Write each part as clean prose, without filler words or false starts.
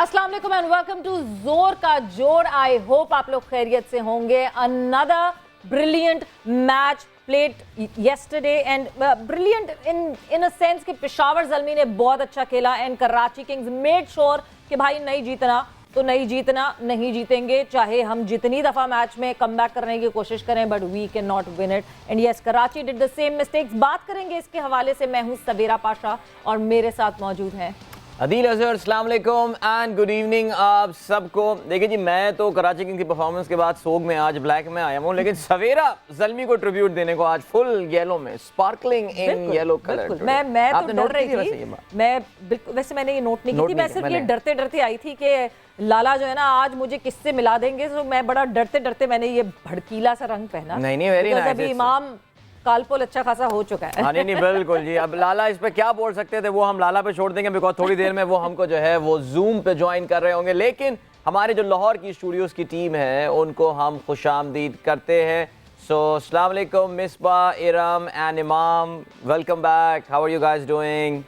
अस्सलाम वालेकुम and welcome to जोर का जोर। आई होप आप लोग खैरियत से होंगे। Another brilliant match played yesterday and brilliant in a sense कि पेशावर ज़ल्मी ने बहुत अच्छा खेला and Karachi Kings made sure कि भाई नहीं जीतना तो नहीं जीतना, नहीं जीतेंगे चाहे हम जितनी दफ़ा मैच में कम बैक करने की कोशिश करें, but we can not win it. And yes, Karachi did the same mistakes. बात करेंगे इसके हवाले से। मैं हूं सवेरा पाशा और मेरे साथ मौजूद हैं अदील अजहर। अस्सलाम वालेकुम एंड गुड इवनिंग आप सबको। देखिए जी, मैं तो कराची किंग्स की परफॉर्मेंस के बाद सोग में आज ब्लैक में आया हूँ, लेकिन सवेरा ज़ल्मी को ट्रिब्यूट देने को आज फुल येलो में, स्पार्कलिंग इन येलो कलर। मैं तो डर रही थी। वैसे मैंने ये नोट नहीं की थी, मैं सिर्फ ये डरते डरते आई थी कि लाला जो है ना आज मुझे किससे मिला देंगे, तो मैं बड़ा डरते डरते मैंने ये भड़कीला सा रंग पहना। नहीं, वेरी नाइस। अभी इमाम कालपोल अच्छा खासा हो चुका है। हाँ, नहीं बिल्कुल जी। अब लाला इस पे क्या बोल सकते थे, वो हम लाला पे छोड़ देंगे, बिकॉज थोड़ी देर में वो हमको जो है वो जूम पे ज्वाइन कर रहे होंगे। लेकिन हमारे जो लाहौर की स्टूडियोज की टीम है उनको हम खुशामदीद करते हैं। सो अस्सलाम वालेकुम Misbah, Iram and Imam, welcome back. How are you guys doing?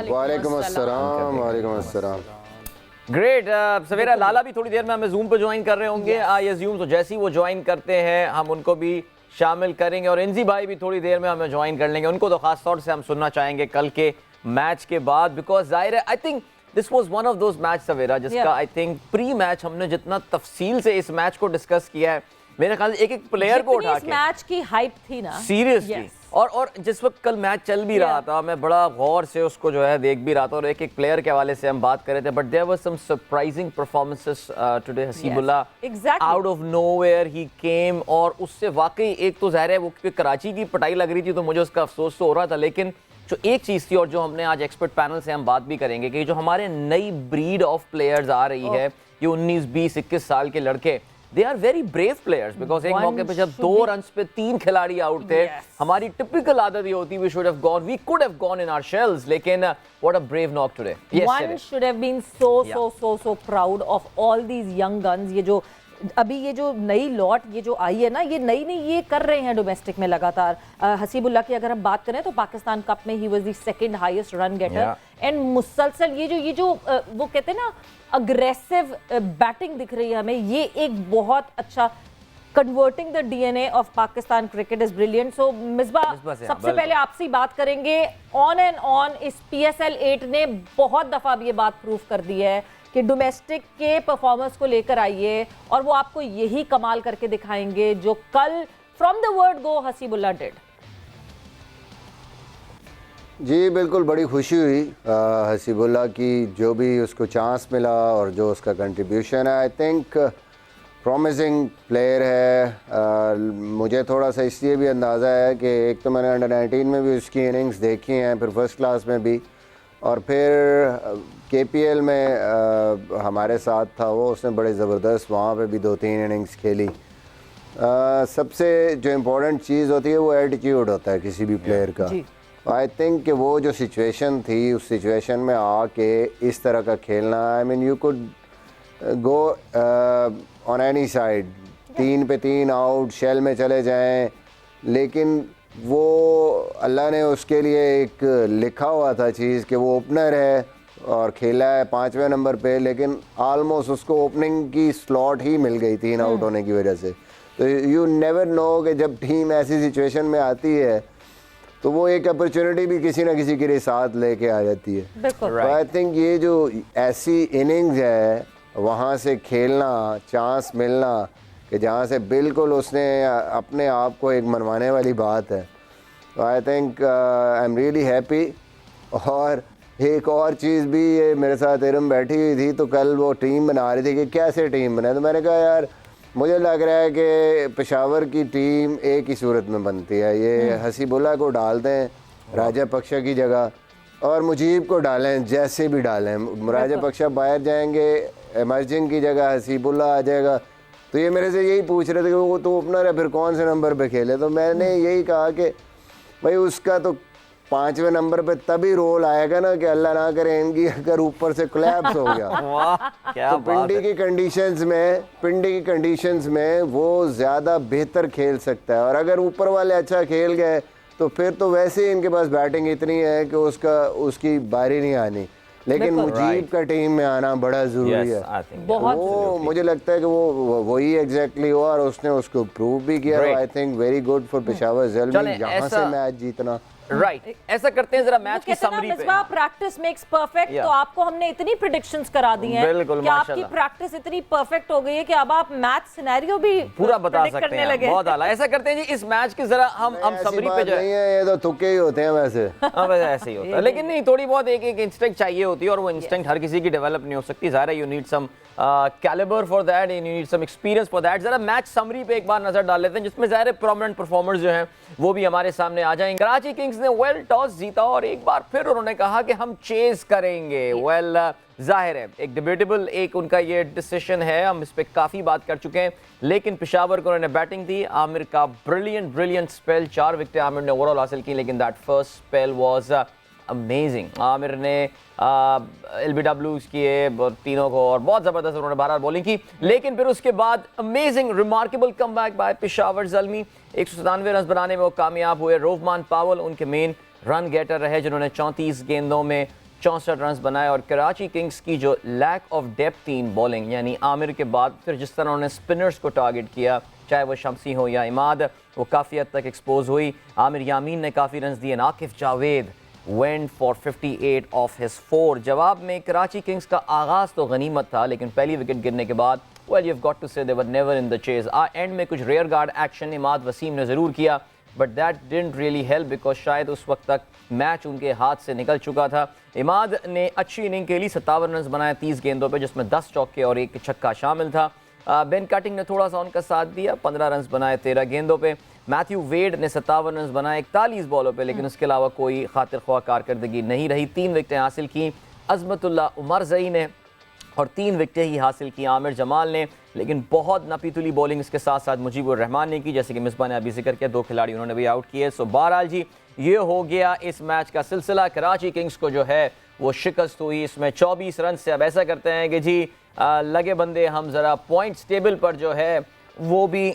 वालेकुम अस्सलाम। वालेकुम अस्सलाम। ग्रेट। सवेरा, लाला भी थोड़ी देर में हमें जूम पे ज्वाइन कर रहे होंगे आई अज्यूम। तो जैसे ही वो ज्वाइन करते हैं हम उनको भी शामिल करेंगे, और इंजी भाई भी थोड़ी देर में हमें ज्वाइन कर लेंगे। उनको तो खास तौर से हम सुनना चाहेंगे कल के मैच के बाद, बिकॉज जाहिर है I think this was one of those match सवेरा जिसका आई थिंक प्री मैच हमने जितना तफसील से इस मैच को डिस्कस किया है, मेरे ख्याल से एक एक प्लेयर को उठा के मैच की हाइप थी ना सीरियसली। और जिस वक्त कल मैच चल भी रहा था, मैं बड़ा गौर से उसको जो है देख भी रहा था, और एक एक प्लेयर के हवाले से हम बात कर रहे थे। But there was some surprising performances today. Haseebullah out of nowhere he came, और उससे वाकई एक तो ज़ाहिर है वो क्योंकि कराची की पिटाई लग रही थी तो मुझे उसका अफसोस तो हो रहा था, लेकिन जो एक चीज़ थी और जो हमने आज एक्सपर्ट पैनल से हम बात भी करेंगे कि जो हमारे नई ब्रीड ऑफ प्लेयर्स आ रही है, ये 19, 20, 21 साल के लड़के, they are very brave players because एक मौके पे जब 2 रन्स पे 3 खिलाड़ी आउट थे, हमारी टिपिकल आदत ये होती we could have gone in our shells, लेकिन what a brave knock today. One should have been so proud of all these young guns। ये जो अभी ये जो नई लॉट ये जो आई है ना, ये नई ये कर रहे हैं डोमेस्टिक में लगातार। हसीबुल्लाह की अगर हम बात करें तो पाकिस्तान कप में he was the second highest run getter, and मुसलसल ये जो वो कहते हैं ना अग्रेसिव बैटिंग दिख रही है हमें, ये एक बहुत अच्छा converting the DNA of Pakistan cricket is brilliant. So Misbah सबसे पहले आपसे बात करेंगे। ऑन एंड ऑन इस PSL 8 ने बहुत दफा अब ये बात प्रूव कर दी है कि डोमेस्टिक के परफॉर्मेंस को लेकर आइए और वो आपको यही कमाल करके दिखाएंगे जो कल from the word go Haseebullah did. जी बिल्कुल, बड़ी खुशी हुई हसीबुल्लाह की, जो भी उसको चांस मिला और जो उसका कंट्रीब्यूशन है। आई थिंक प्रॉमिसिंग प्लेयर है। मुझे थोड़ा सा इसलिए भी अंदाज़ा है कि एक तो मैंने अंडर 19 में भी उसकी इनिंग्स देखी हैं, फिर फर्स्ट क्लास में भी, और फिर KPL में हमारे साथ था वो, उसने बड़े ज़बरदस्त वहाँ पे भी 2-3 इनिंग्स खेली। सबसे जो इम्पोर्टेंट चीज़ होती है वो एटीट्यूड होता है किसी भी प्लेयर का। आई थिंक कि वो जो सिचुएशन थी, उस सिचुएशन में आके इस तरह का खेलना, I mean you could go on any side, 3 पे 3 आउट, शेल में चले जाएं, लेकिन वो अल्लाह ने उसके लिए एक लिखा हुआ था चीज़ कि वो ओपनर है और खेला है 5वें नंबर पे, लेकिन आलमोस्ट उसको ओपनिंग की स्लॉट ही मिल गई 3 आउट होने की वजह से। तो यू नेवर नो कि जब टीम ऐसी सिचुएशन में आती है तो वो एक अपॉर्चुनिटी भी किसी ना किसी के लिए साथ लेके आ जाती है। तो आई थिंक ये जो ऐसी इनिंग्स है, वहाँ से खेलना, चांस मिलना कि जहाँ से बिल्कुल उसने अपने आप को एक मनवाने वाली बात है। तो I think I am really happy. और एक और चीज़ भी, ये मेरे साथ इरम बैठी हुई थी तो कल वो टीम बना रही थी कि कैसे टीम बनाए, तो मैंने कहा यार मुझे लग रहा है कि पेशावर की टीम एक ही सूरत में बनती है। ये हसीबुल्लाह को डाल दें राजापक्षा की जगह और मुजीब को डालें, जैसे भी डालें, राजापक्षा बाहर जाएंगे, एमर्जिंग की जगह हसीबुल्लाह आ जाएगा। तो ये मेरे से यही पूछ रहे थे कि वो तो ओपनर है, फिर कौन से नंबर पे खेले। तो मैंने यही कहा कि भाई उसका तो 5वें नंबर पे तभी रोल आएगा ना कि अल्लाह ना करे इनकी अगर ऊपर से कोलैप्स हो गया तो पिंडी की कंडीशंस में वो ज़्यादा बेहतर खेल सकता है। और अगर ऊपर वाले अच्छा खेल गए तो फिर तो वैसे ही इनके पास बैटिंग इतनी है कि उसकी बारी नहीं आनी। लेकिन बिल्कुल। मुजीब का टीम में आना बड़ा जरूरी Yes, है। I think, बहुत वो मुझे लगता है कि वो वही एग्जैक्टली हुआ और उसने उसको प्रूव भी किया। Great. I think very good for Peshawar Zalmi चलें, यहाँ से ऐसा- मैच जीतना। राइट, ऐसा करते हैं जरा वो मैच की कहते हैं ना, समरी पे। Misbah, practice makes perfect. Yeah. तो आपको हमने इतनी प्रेडिक्शंस करा दी हैं बिल्कुल, कि आपकी माशाल्लाह। प्रैक्टिस इतनी परफेक्ट हो गई है कि अब आप मैच सिनेरियो भी पूरा बता predict सकते करने हैं, लगे। बहुत आला। ऐसा करते हैं जी, इस मैच की जरा हम ऐसी समरी पे बात जो नहीं है, ये तो तुक्के ही होते हैं वैसे। हाँ, वैसे ऐसे ही होता है, लेकिन नहीं, थोड़ी बहुत एक इंस्टिंक्ट चाहिए होती है और वो इंस्टिंक्ट हर किसी की डेवलप नहीं हो सकती। ज़ाहिर है, you need some calibre for that, you need some experience for that. जरा मैच समरी पे एक बार नजर डाल लेते हैं, जिसमें ज़ाहिर है प्रोमिनेंट परफॉर्मर्स जो हैं वो भी हमारे सामने आ जाएंगे। कराची किंग्स ने वेल टॉस जीता और एक बार फिर उन्होंने कहा कि हम चेज करेंगे। वेल जाहिर है, एक डिबेटेबल एक उनका ये डिसीजन है, हम इस पे काफ़ी बात कर चुके हैं, लेकिन पेशावर को उन्होंने बैटिंग दी। आमिर का ब्रिलियंट स्पेल, 4 विकेटें आमिर ने ओवरऑल हासिल की, लेकिन that first spell was amazing. Aamir ने LBWs किए तीनों को और बहुत ज़बरदस्त उन्होंने 12 बॉलिंग की, लेकिन फिर उसके बाद amazing remarkable comeback by Peshawar Zalmi. 197 run बनाने में वो कामयाब हुए। रोहमान पावल उनके मेन रन गेटर रहे, जिन्होंने 34 गेंदों में 64 रन बनाए। और कराची किंग्स की जो लैक ऑफ डेप्थ थी इन बॉलिंग, यानी आमिर के बाद फिर जिस तरह उन्होंने स्पिनर्स को टारगेट किया, चाहे वो शमसी हो या इमाद, वो काफ़ी हद तक एक्सपोज हुई। आमिर यामीन ने काफ़ी रन दिए। Akif Javed went for 58 of his 4। जवाब में कराची किंग्स का आगाज़ तो गनीमत था, लेकिन पहली विकेट गिरने के बाद well you've got to say they were never in the chase। And में कुछ rear guard action Imad Wasim ने ज़रूर किया, but that didn't really help because शायद उस वक्त तक मैच उनके हाथ से निकल चुका था। इमाद ने अच्छी इनिंग के लिए 57 रन बनाए 30 गेंदों पे, जिसमें 10 चौके और 1 छक्का शामिल था। बेन कटिंग ने थोड़ा सा उनका साथ दिया, 15 रन बनाए 13 गेंदों पे। मैथ्यू वेड ने 57 रन बनाए 41 बॉलों पे, लेकिन उसके अलावा कोई खातिर ख्वाह कारकर्दगी नहीं रही। 3 विकेटें हासिल की अजमतुल्ला उमरज़ई ने और 3 विकेटें ही हासिल की आमिर जमाल ने, लेकिन बहुत नपीतुली बॉलिंग इसके साथ साथ मुजीबुर रहमान ने की, जैसे कि मिसबा ने अभी जिक्र किया, 2 खिलाड़ी उन्होंने भी आउट किए। सो बहरहाल जी, ये हो गया इस मैच का सिलसिला। कराची किंग्स को जो है वो शिकस्त हुई इसमें 24 रन से। अब ऐसा करते हैं कि जी लगे बंदे हम ज़रा पॉइंट्स टेबल पर जो है वो भी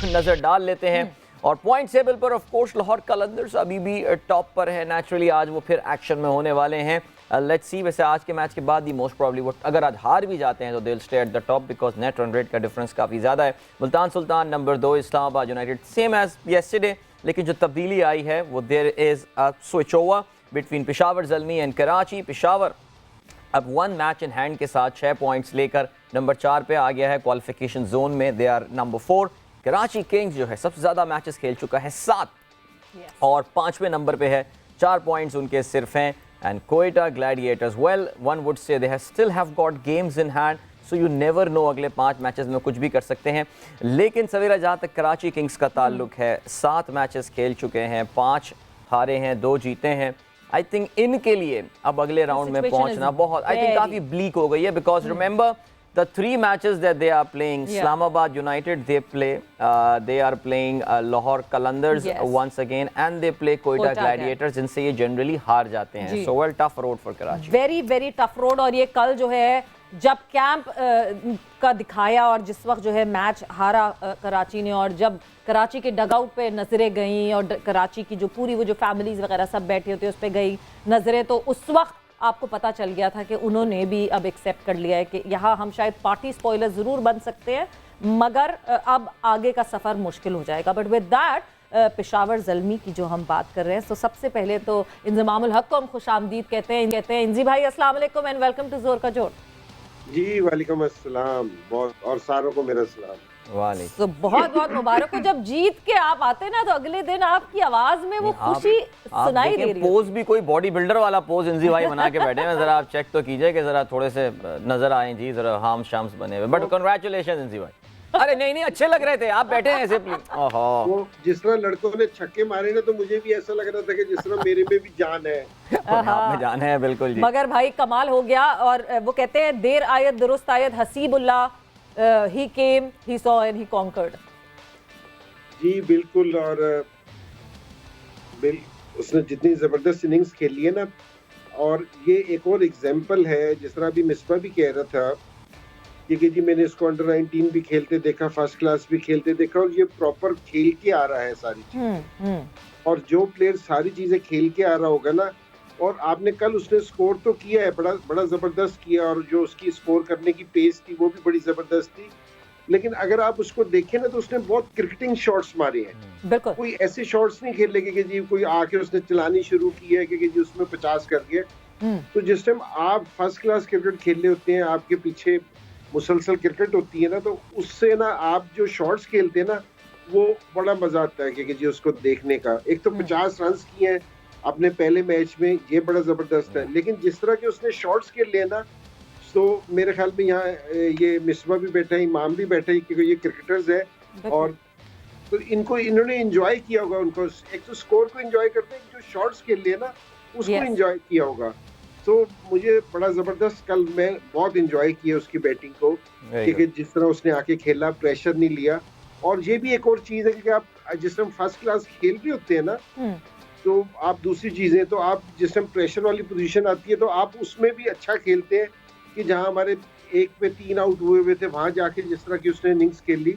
नज़र डाल लेते हैं। और पॉइंट टेबल पर ऑफ कोर्स लाहौर कलंदर्स अभी भी टॉप पर है। नेचुरली आज वो फिर एक्शन में होने वाले हैं। लेट्स सी, वैसे आज के मैच के बाद ही मोस्ट प्रॉब्ली वो अगर आज हार भी जाते हैं तो they will stay at the top because net run rate का डिफरेंस काफ़ी ज़्यादा है। Multan Sultan number 2, Islamabad United same as yesterday, लेकिन जो तब्दीली आई है वो there is a switch over between Peshawar Zalmi and Karachi. Peshawar अब 1 मैच इन हैंड के साथ 6 पॉइंट्स लेकर नंबर 4 पे आ गया है क्वालिफिकेशन जोन में, they are number 4। Karachi kings जो है सबसे ज़्यादा मैचेस खेल चुका है 7 और 5वें नंबर पे है, 4 पॉइंट्स उनके सिर्फ हैं। And Quetta Gladiators well one would say they still have got games in hand, so you never know, अगले 5 मैचेस में कुछ भी कर सकते हैं। लेकिन सवेरा जहाँ तक कराची किंग्स का ताल्लुक है, 7 मैचेस खेल चुके हैं, 5 हारे हैं 2 जीते हैं। आई थिंक इनके लिए अब अगले राउंड में पहुंचना बहुत आई थिंक काफ़ी ब्लीक हो गई है because remember the 3 matches that they are playing, Islamabad United they are playing Lahore Qalandars once again and they play Quetta Gladiators, जिनसे ये generally हार जाते हैं। So well tough road for Karachi, very tough road। और ये कल जो है जब कैंप का दिखाया और जिस वक्त जो है मैच हारा कराची ने, और जब कराची के डगआउट पे नजरें गई और कराची की जो पूरी वो जो फैमिलीज वगैरह सब बैठी होती है उस पर गई नजरें, तो उस वक्त आपको पता चल गया था कि उन्होंने भी अब एक्सेप्ट कर लिया है कि यहाँ हम शायद पार्टी स्पॉइलर ज़रूर बन सकते हैं, मगर अब आगे का सफ़र मुश्किल हो जाएगा। But with that Peshawar Zalmi की जो हम बात कर रहे हैं, तो सबसे पहले तो इंज़मामुल हक को हम खुशामदीद कहते हैं। इंजी भाई अस्सलाम वालेकुम एंड वेलकम टू जोर का जोर। जी वालेकुम अस्सलाम, बहुत और सारों को मेरा सलाम। तो बहुत मुबारक हो। जब जीत के आप आते ना तो अगले दिन आपकी आवाज में वो खुशी सुनाई दे रही है। पोज भी कोई बॉडी बिल्डर वाला पोज इंजी भाई बना के बैठे हैं, जरा आप चेक तो कीजिए कि जरा थोड़े से नजर आए जी, जरा हाम शाम्स बने हुए। बट कांग्रेचुलेशन इंजी भाई। अरे नहीं अच्छे लग रहे थे आप, बैठे हैं ऐसे प्लीज। वो जिस तरह लड़कों ने छक्के मारे ना, तो मुझे भी ऐसा लग रहा था कि जिस तरह मेरे में भी जान है। आप में जान है, बिल्कुल जी। मगर भाई कमाल हो गया। और वो कहते हैं देर आयत दुरुस्त आयत, Hasibullah he came, he saw and he conquered। जी बिल्कुल। और उसने जितनी जबरदस्त इनिंग्स खेली है ना, और ये एक और एग्जांपल है, जिस तरह अभी मिसबा भी कह रहा था कि जी मैंने इसको अंडर 19 भी खेलते देखा, फर्स्ट क्लास भी खेलते देखा, और ये प्रॉपर खेल के आ रहा है सारी चीजें। और जो प्लेयर सारी चीजें खेल के आ रहा होगा ना, और आपने कल उसने स्कोर तो किया है, बड़ा बड़ा ज़बरदस्त किया, और जो उसकी स्कोर करने की पेस थी वो भी बड़ी ज़बरदस्त थी। लेकिन अगर आप उसको देखें ना तो उसने बहुत क्रिकेटिंग शॉट्स मारे हैं। बिल्कुल कोई ऐसे शॉट्स नहीं खेलने के कि जी कोई आके उसने चलानी शुरू की है कि जी उसमें 50 कर गया। तो जिस टाइम आप फर्स्ट क्लास क्रिकेट खेल रहे होते हैं, आपके पीछे मुसलसल क्रिकेट होती है ना, तो उससे ना आप जो शॉट्स खेलते हैं ना वो बड़ा मजा आता है कि जी उसको देखने का। एक तो 50 रन किए हैं अपने पहले मैच में, ये बड़ा जबरदस्त है। लेकिन जिस तरह के उसने शॉट्स खेल लिए ना, तो मेरे ख्याल में यहाँ ये मिसबा भी बैठा है, इमाम भी बैठा है, क्योंकि ये क्रिकेटर्स है और तो इन्होंने एंजॉय किया होगा। उनको एक तो स्कोर को एंजॉय करते हैं, जो शॉट्स खेल लिए ना उसको एंजॉय किया होगा। तो मुझे बड़ा जबरदस्त कल मैं बहुत एंजॉय किया उसकी बैटिंग को, क्योंकि जिस तरह उसने आके खेला, प्रेशर नहीं लिया। और ये भी एक और चीज है कि आप जिस टाइम फर्स्ट क्लास खेल रहे होते हैं ना, तो आप दूसरी चीजें तो आप जिस टाइम प्रेशर वाली पोजीशन आती है तो आप उसमें भी अच्छा खेलते हैं कि जहां हमारे 1 पे 3 आउट हुए थे वहां जाके जिस तरह की उसने इनिंग्स खेली,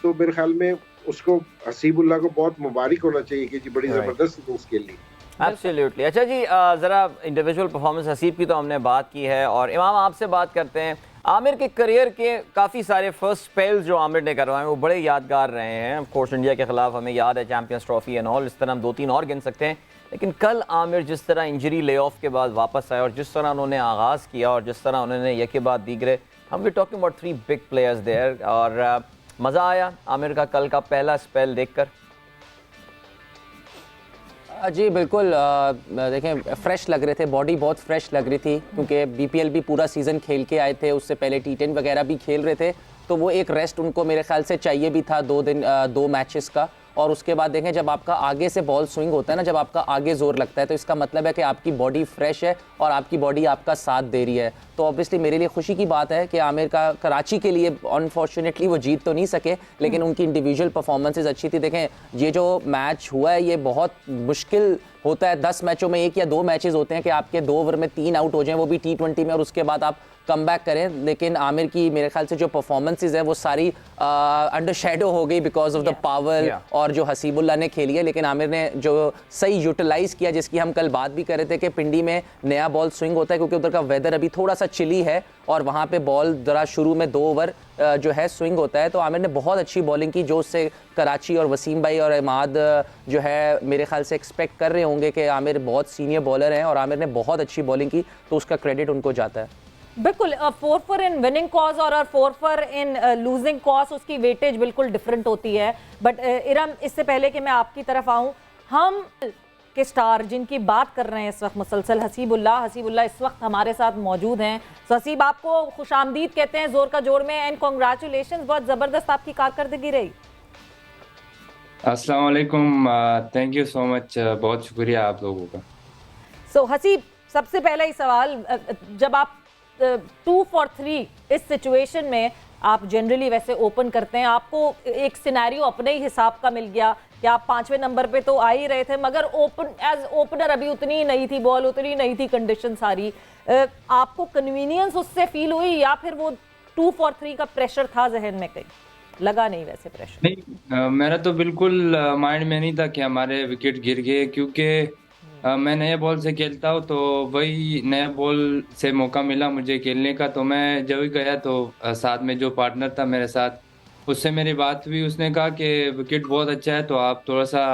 तो मेरे ख्याल में उसको हसीबुल्लाह को बहुत मुबारक होना चाहिए कि जी बड़ी जबरदस्त इनिंग्स खेली। एब्सोल्युटली। अच्छा जी, ज़रा इंडिविजुअल परफॉर्मेंस हसीब की तो हमने बात की है, और इमाम आपसे बात करते हैं। आमिर के करियर के काफ़ी सारे फर्स्ट स्पेल्स जो आमिर ने करवाए वो बड़े यादगार रहे हैं। ऑफ कोर्स इंडिया के खिलाफ हमें याद है चैंपियंस ट्रॉफी एंड ऑल, इस तरह हम 2-3 और गिन सकते हैं। लेकिन कल आमिर जिस तरह इंजरी ले ऑफ के बाद वापस आए और जिस तरह उन्होंने आगाज़ किया और जिस तरह उन्होंने यके बाद दीगरे, हम we talking about 3 big players there, और मज़ा आया आमिर का कल का पहला स्पेल देखकर। जी बिल्कुल, देखें फ्रेश लग रहे थे, बॉडी बहुत फ्रेश लग रही थी, क्योंकि बीपीएल भी पूरा सीज़न खेल के आए थे, उससे पहले टी10 वगैरह भी खेल रहे थे, तो वो एक रेस्ट उनको मेरे ख्याल से चाहिए भी था 2 मैचेस का। और उसके बाद देखें जब आपका आगे से बॉल स्विंग होता है ना, जब आपका आगे जोर लगता है, तो इसका मतलब है कि आपकी बॉडी फ्रेश है और आपकी बॉडी आपका साथ दे रही है। तो ऑब्वियसली मेरे लिए खुशी की बात है कि आमिर का कराची के लिए अनफॉर्चुनेटली वो जीत तो नहीं सके, लेकिन उनकी इंडिविजुअल परफॉर्मेंसेज अच्छी थी। देखें ये जो मैच हुआ है ये बहुत मुश्किल होता है, 10 मैचों में 1 या 2 मैचेस होते हैं कि आपके 2 ओवर में 3 आउट हो जाएं, वो भी टी20 में, और उसके बाद आप कम बैक करें। लेकिन आमिर की मेरे ख्याल से जो परफॉर्मेंसेज है वो सारी अंडर शेडो हो गई बिकॉज ऑफ द पावर और जो हसीबुल्लाह ने खेली है। लेकिन आमिर ने जो सही यूटिलाइज़ किया, जिसकी हम कल बात भी कर रहे थे कि पिंडी में नया बॉल स्विंग होता है क्योंकि उधर का वेदर अभी थोड़ा सा चिली है और वहाँ पे बॉल ज़रा शुरू में 2 ओवर जो है स्विंग होता है। तो आमिर ने बहुत अच्छी बॉलिंग की, जो उससे कराची और वसीम भाई और इमाद जो है मेरे ख्याल से एक्सपेक्ट कर रहे होंगे कि आमिर बहुत सीनियर बॉलर हैं, और आमिर ने बहुत अच्छी बॉलिंग की, तो उसका क्रेडिट उनको जाता है। बिल्कुल 4 फॉर इन विनिंग कॉज और 4 फॉर इन लूजिंग कॉज, उसकी वेटेज बिल्कुल डिफरेंट होती है। बट इरम, इससे पहले कि मैं आपकी तरफ आऊं, हम के स्टार जिनकी बात कर रहे हैं इस वक्त मुसलसल, हसीबुल्लाह इस वक्त हमारे साथ मौजूद हैं। तो हसीब, आपको खुशामदीद कहते हैं जोर का जोर में, एंड कॉन्ग्रेचुलेशन, बहुत ज़बरदस्त आपकी कारकर्दगी रही। अस्सलाम वालेकुम, थैंक यू सो मच, बहुत शुक्रिया आप लोगों का। सो हसीब, सबसे पहला ही सवाल, जब आप 2 फॉर 3 इस सिचुएशन में, आप जनरली वैसे ओपन करते हैं, आपको एक सिनेरियो अपने ही हिसाब का मिल गया कि आप 5वें नंबर पे तो आ ही रहे थे, मगर एज ओपनर अभी उतनी नहीं थी बॉल, उतनी नहीं थी कंडीशन सारी, आपको कन्वीनियंस उससे फील हुई या फिर वो 2 फॉर 3 का प्रेशर था जहन में? कहीं लगा नहीं वैसे प्रेशर? नहीं, मेरा तो बिल्कुल माइंड में नहीं था कि हमारे विकेट गिर गए, क्योंकि मैं नए बॉल से खेलता हूँ, तो वही नए बॉल से मौका मिला मुझे खेलने का। तो मैं जब भी गया तो साथ में जो पार्टनर था मेरे साथ, उससे मेरी बात हुई, उसने कहा कि विकेट बहुत अच्छा है, तो आप थोड़ा सा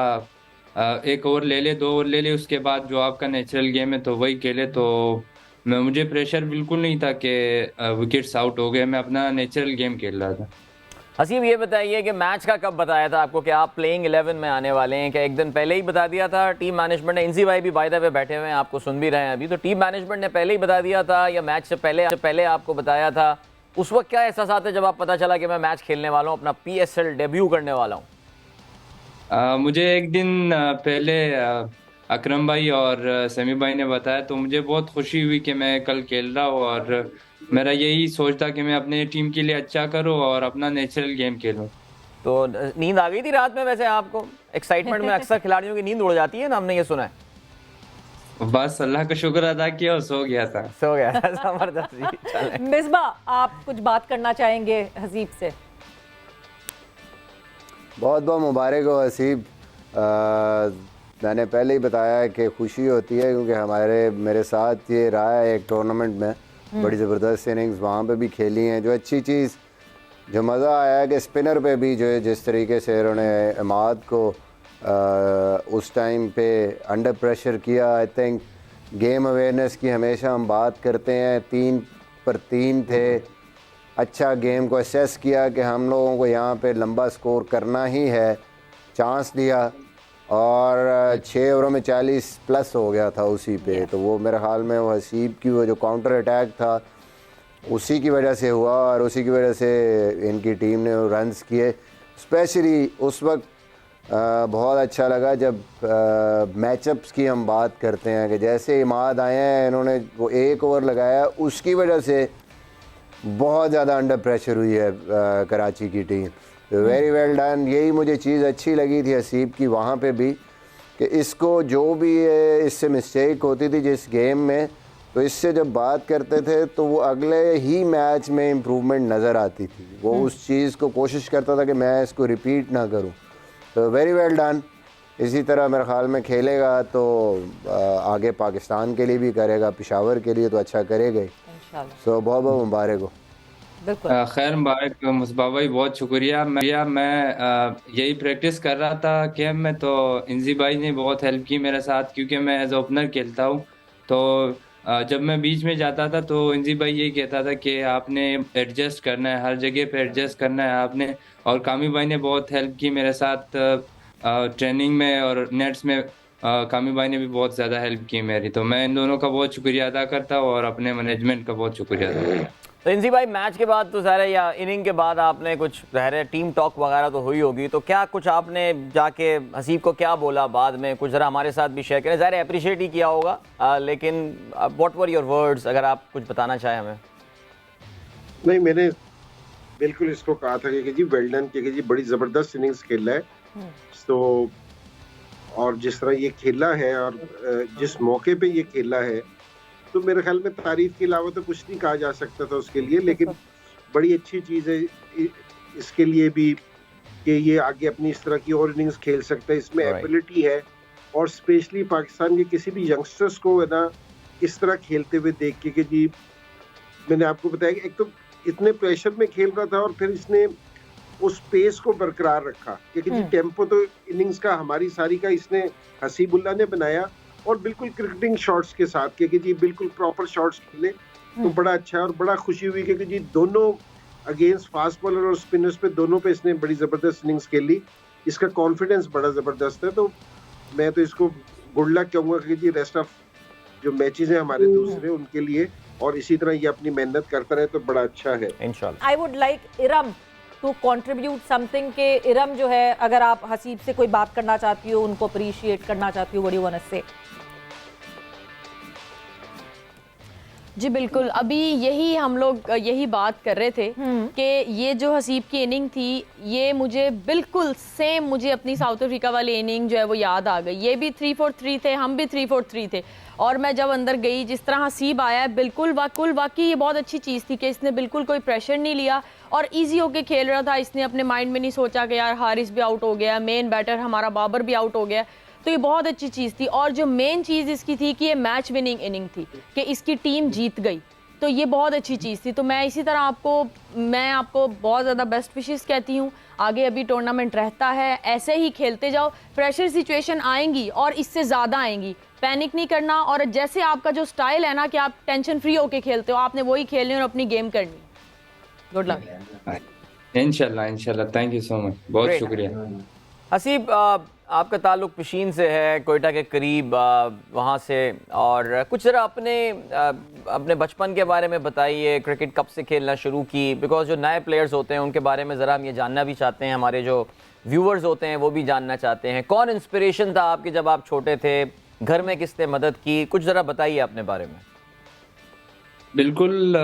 1 ओवर ले ले, 2 ओवर ले ले, उसके बाद जो आपका नेचुरल गेम है तो वही खेले। तो मुझे प्रेशर बिल्कुल नहीं था कि विकेट्स आउट हो गए, मैं अपना नेचुरल गेम खेल रहा था। हसीब, ये बताइए कि मैच का कब बताया था आपको कि आप प्लेइंग 11 में आने वाले हैं? क्या एक दिन पहले ही बता दिया था टीम मैनेजमेंट ने? इंजी भाई भी बाय द वे बैठे हुए हैं, आपको सुन भी रहे हैं अभी, तो टीम मैनेजमेंट ने पहले ही बता दिया था या मैच से पहले आपको बताया था? उस वक्त क्या एहसास है जब आप पता चला कि मैं मैच खेलने वाला हूँ, अपना PSL डेब्यू करने वाला हूँ? मुझे एक दिन पहले अकरम भाई और समी भाई ने बताया, तो मुझे बहुत खुशी हुई कि मैं कल खेल रहा हूँ, और मेरा यही सोच था कि मैं अपने टीम के लिए अच्छा करूँ और अपना नेचुरल गेम खेलूँ। तो नींद आ गई थी रात में वैसे आपको? एक्साइटमेंट में अक्सर खिलाड़ियों की नींद उड़ जाती है ना, हमने ये सुना है। बस अल्लाह का शुक्र अदा किया और सो गया था। जबरदस्त जी, चलें। मिसबा, आप कुछ बात करना चाहेंगे हसीब से? बहुत बहुत मुबारक हो हसीब, मैंने पहले ही बताया कि खुशी होती है क्योंकि मेरे साथ ये रहा है एक टूर्नामेंट में, बड़ी ज़बरदस्त इनिंग्स वहाँ पे भी खेली हैं। जो अच्छी चीज़ जो मज़ा आया है कि स्पिनर पे भी जो है जिस तरीके से उन्होंने इमाद को उस टाइम पे अंडर प्रेशर किया। आई थिंक गेम अवेयरनेस की हमेशा हम बात करते हैं, 3 पर 3 थे, अच्छा गेम को असेस किया कि हम लोगों को यहाँ पे लंबा स्कोर करना ही है, चांस दिया और 6 ओवरों में 40 प्लस हो गया था उसी पे। तो वो मेरे ख्याल में वो हसीब की वो जो काउंटर अटैक था उसी की वजह से हुआ और उसी की वजह से इनकी टीम ने रन्स किए। स्पेशली उस वक्त बहुत अच्छा लगा जब मैचअप्स की हम बात करते हैं कि जैसे इमाद आए हैं, इन्होंने वो 1 ओवर लगाया, उसकी वजह से बहुत ज़्यादा अंडर प्रेशर हुई है कराची की टीम। Very well done. यही मुझे चीज़ अच्छी लगी थी हसीब की वहाँ पे भी कि इसको जो भी इससे मिस्टेक होती थी जिस गेम में, तो इससे जब बात करते थे तो वो अगले ही मैच में इम्प्रूवमेंट नज़र आती थी। वो उस चीज़ को कोशिश करता था कि मैं इसको रिपीट ना करूं। तो वेरी वेल डन। इसी तरह मेरे ख्याल में खेलेगा तो आगे पाकिस्तान के लिए भी करेगा, पेशावर के लिए तो अच्छा करेगा ही। सो बहुत बहुत मुबारक हो। खैर मुबारक मुस्बा भाई, बहुत शुक्रिया। मैं यही प्रैक्टिस कर रहा था गेम में, तो इंजी भाई ने बहुत हेल्प की मेरे साथ क्योंकि मैं एज ओपनर खेलता हूँ। तो जब मैं बीच में जाता था तो इंजी भाई यही कहता था कि आपने एडजस्ट करना है, हर जगह पे एडजस्ट करना है आपने। और कामी भाई ने बहुत हेल्प की मेरे साथ ट्रेनिंग में और नेट्स में। कामी भाई ने भी बहुत ज़्यादा हेल्प की मेरी। तो मैं इन दोनों का बहुत शुक्रिया अदा करता हूँ और अपने मैनेजमेंट का बहुत शुक्रिया अदा करता हूँ। तो इंजी भाई, मैच के बाद तो ज़ाहिर है या इनिंग के बाद आपने कुछ ज़ाहिर टीम टॉक वगैरह तो हुई होगी, तो क्या कुछ आपने जाके हसीब को क्या बोला बाद में, कुछ ज़रा हमारे साथ भी शेयर करें। ज़ाहिर है अप्रिशिएट ही किया होगा, लेकिन व्हाट वर योर वर्ड्स, अगर आप कुछ बताना चाहें हमें। नहीं, मैंने बिल्कुल इसको कहा था कि जी वेल डन, कि जी बड़ी ज़बरदस्त इनिंग्स खेला है। तो और जिस तरह ये खेला है और जिस मौके पे ये खेला है, तो मेरे ख्याल में तारीफ के अलावा तो कुछ नहीं कहा जा सकता था उसके लिए। लेकिन बड़ी अच्छी चीज़ है इसके लिए भी कि ये आगे अपनी इस तरह की और इनिंग्स खेल सकता है, इसमें एबिलिटी है। और स्पेशली पाकिस्तान के किसी भी यंगस्टर्स को है ना इस तरह खेलते हुए देख के कि जी मैंने आपको बताया कि एक तो इतने प्रेशर में खेल रहा था और फिर इसने उस पेस को बरकरार रखा, क्योंकि जी टेम्पो तो इनिंग्स का हमारी सारी का इसने हसीबुल्ला ने बनाया और बिल्कुल क्रिकेटिंग शॉट्स के साथ, क्योंकि जी बिल्कुल प्रॉपर शॉट्स खेले। तो बड़ा अच्छा है और बड़ा खुशी हुई क्योंकि जी दोनों अगेंस्ट फास्ट बॉलर और स्पिनर्स पे दोनों पे इसने बड़ी ज़बरदस्त इनिंग्स खेली। इसका कॉन्फिडेंस बड़ा ज़बरदस्त है। तो मैं तो इसको गुड लक कहूँगा कि जी रेस्ट ऑफ जो मैचेस हैं हमारे दूसरे उनके लिए, और इसी तरह ये अपनी मेहनत करता रहे तो बड़ा अच्छा है इंशाल्लाह। I would like Iram to contribute something के इरम जो है, अगर आप हसीब से कोई बात करना चाहती हो, उनको अप्रिशिएट करना चाहती हो, what do you want to say? जी बिल्कुल, अभी यही हम लोग यही बात कर रहे थे कि ये जो हसीब की इनिंग थी, ये मुझे बिल्कुल सेम मुझे अपनी साउथ अफ्रीका वाली इनिंग जो है वो याद आ गई। ये भी 3-4-3 थे, हम भी 3-4-3 थे। और मैं जब अंदर गई, जिस तरह हसीब आया, बिल्कुल वाकई ये बहुत अच्छी चीज़ थी कि इसने बिल्कुल कोई प्रेशर नहीं लिया और इजी होके खेल रहा था। इसने अपने माइंड में नहीं सोचा कि यार हारिस भी आउट हो गया, मेन बैटर हमारा बाबर भी आउट हो गया। तो ये बहुत अच्छी चीज़ थी। और जो मेन चीज़ इसकी थी कि ये मैच विनिंग इनिंग थी, कि इसकी टीम जीत गई, तो ये बहुत अच्छी चीज़ थी। तो मैं इसी तरह मैं आपको बहुत ज़्यादा बेस्ट विशेस कहती हूँ। आगे अभी टूर्नामेंट रहता है, ऐसे ही खेलते जाओ। प्रेशर सिचुएशन आएंगी और इससे ज़्यादा आएंगी, पैनिक नहीं करना। और जैसे आपका जो स्टाइल है ना कि आप टेंशन फ्री होके खेलते हो, आपने वही खेलनी और अपनी गेम करनी। Good luck. इंशाल्लाह। थैंक यू सो मच, बहुत शुक्रिया। हसीब, आपका ताल्लुक़ पिशीन से है, कोयटा के करीब वहाँ से, और कुछ ज़रा अपने बचपन के बारे में बताइए। क्रिकेट कब से खेलना शुरू की? बिकॉज जो नए प्लेयर्स होते हैं उनके बारे में ज़रा हम ये जानना भी चाहते हैं, हमारे जो व्यूअर्स होते हैं वो भी जानना चाहते हैं। कौन इंस्पिरेशन था आपके जब आप छोटे थे? घर में किसने मदद की? कुछ ज़रा बताइए अपने बारे में। बिल्कुल,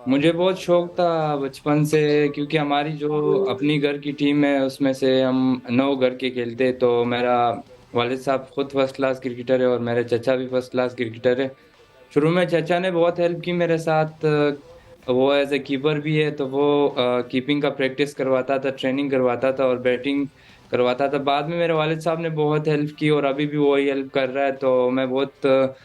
मुझे बहुत शौक था बचपन से, क्योंकि हमारी जो अपनी घर की टीम है उसमें से हम 9 घर के खेलते। तो मेरा वालिद साहब खुद फर्स्ट क्लास क्रिकेटर है और मेरे चचा भी फर्स्ट क्लास क्रिकेटर है। शुरू में चचा ने बहुत हेल्प की मेरे साथ, वो एज ए कीपर भी है, तो वो कीपिंग का प्रैक्टिस करवाता था, ट्रेनिंग करवाता था और बैटिंग करवाता था। बाद में मेरे वालिद साहब ने बहुत हेल्प की और अभी भी वही हेल्प कर रहा है, तो मैं बहुत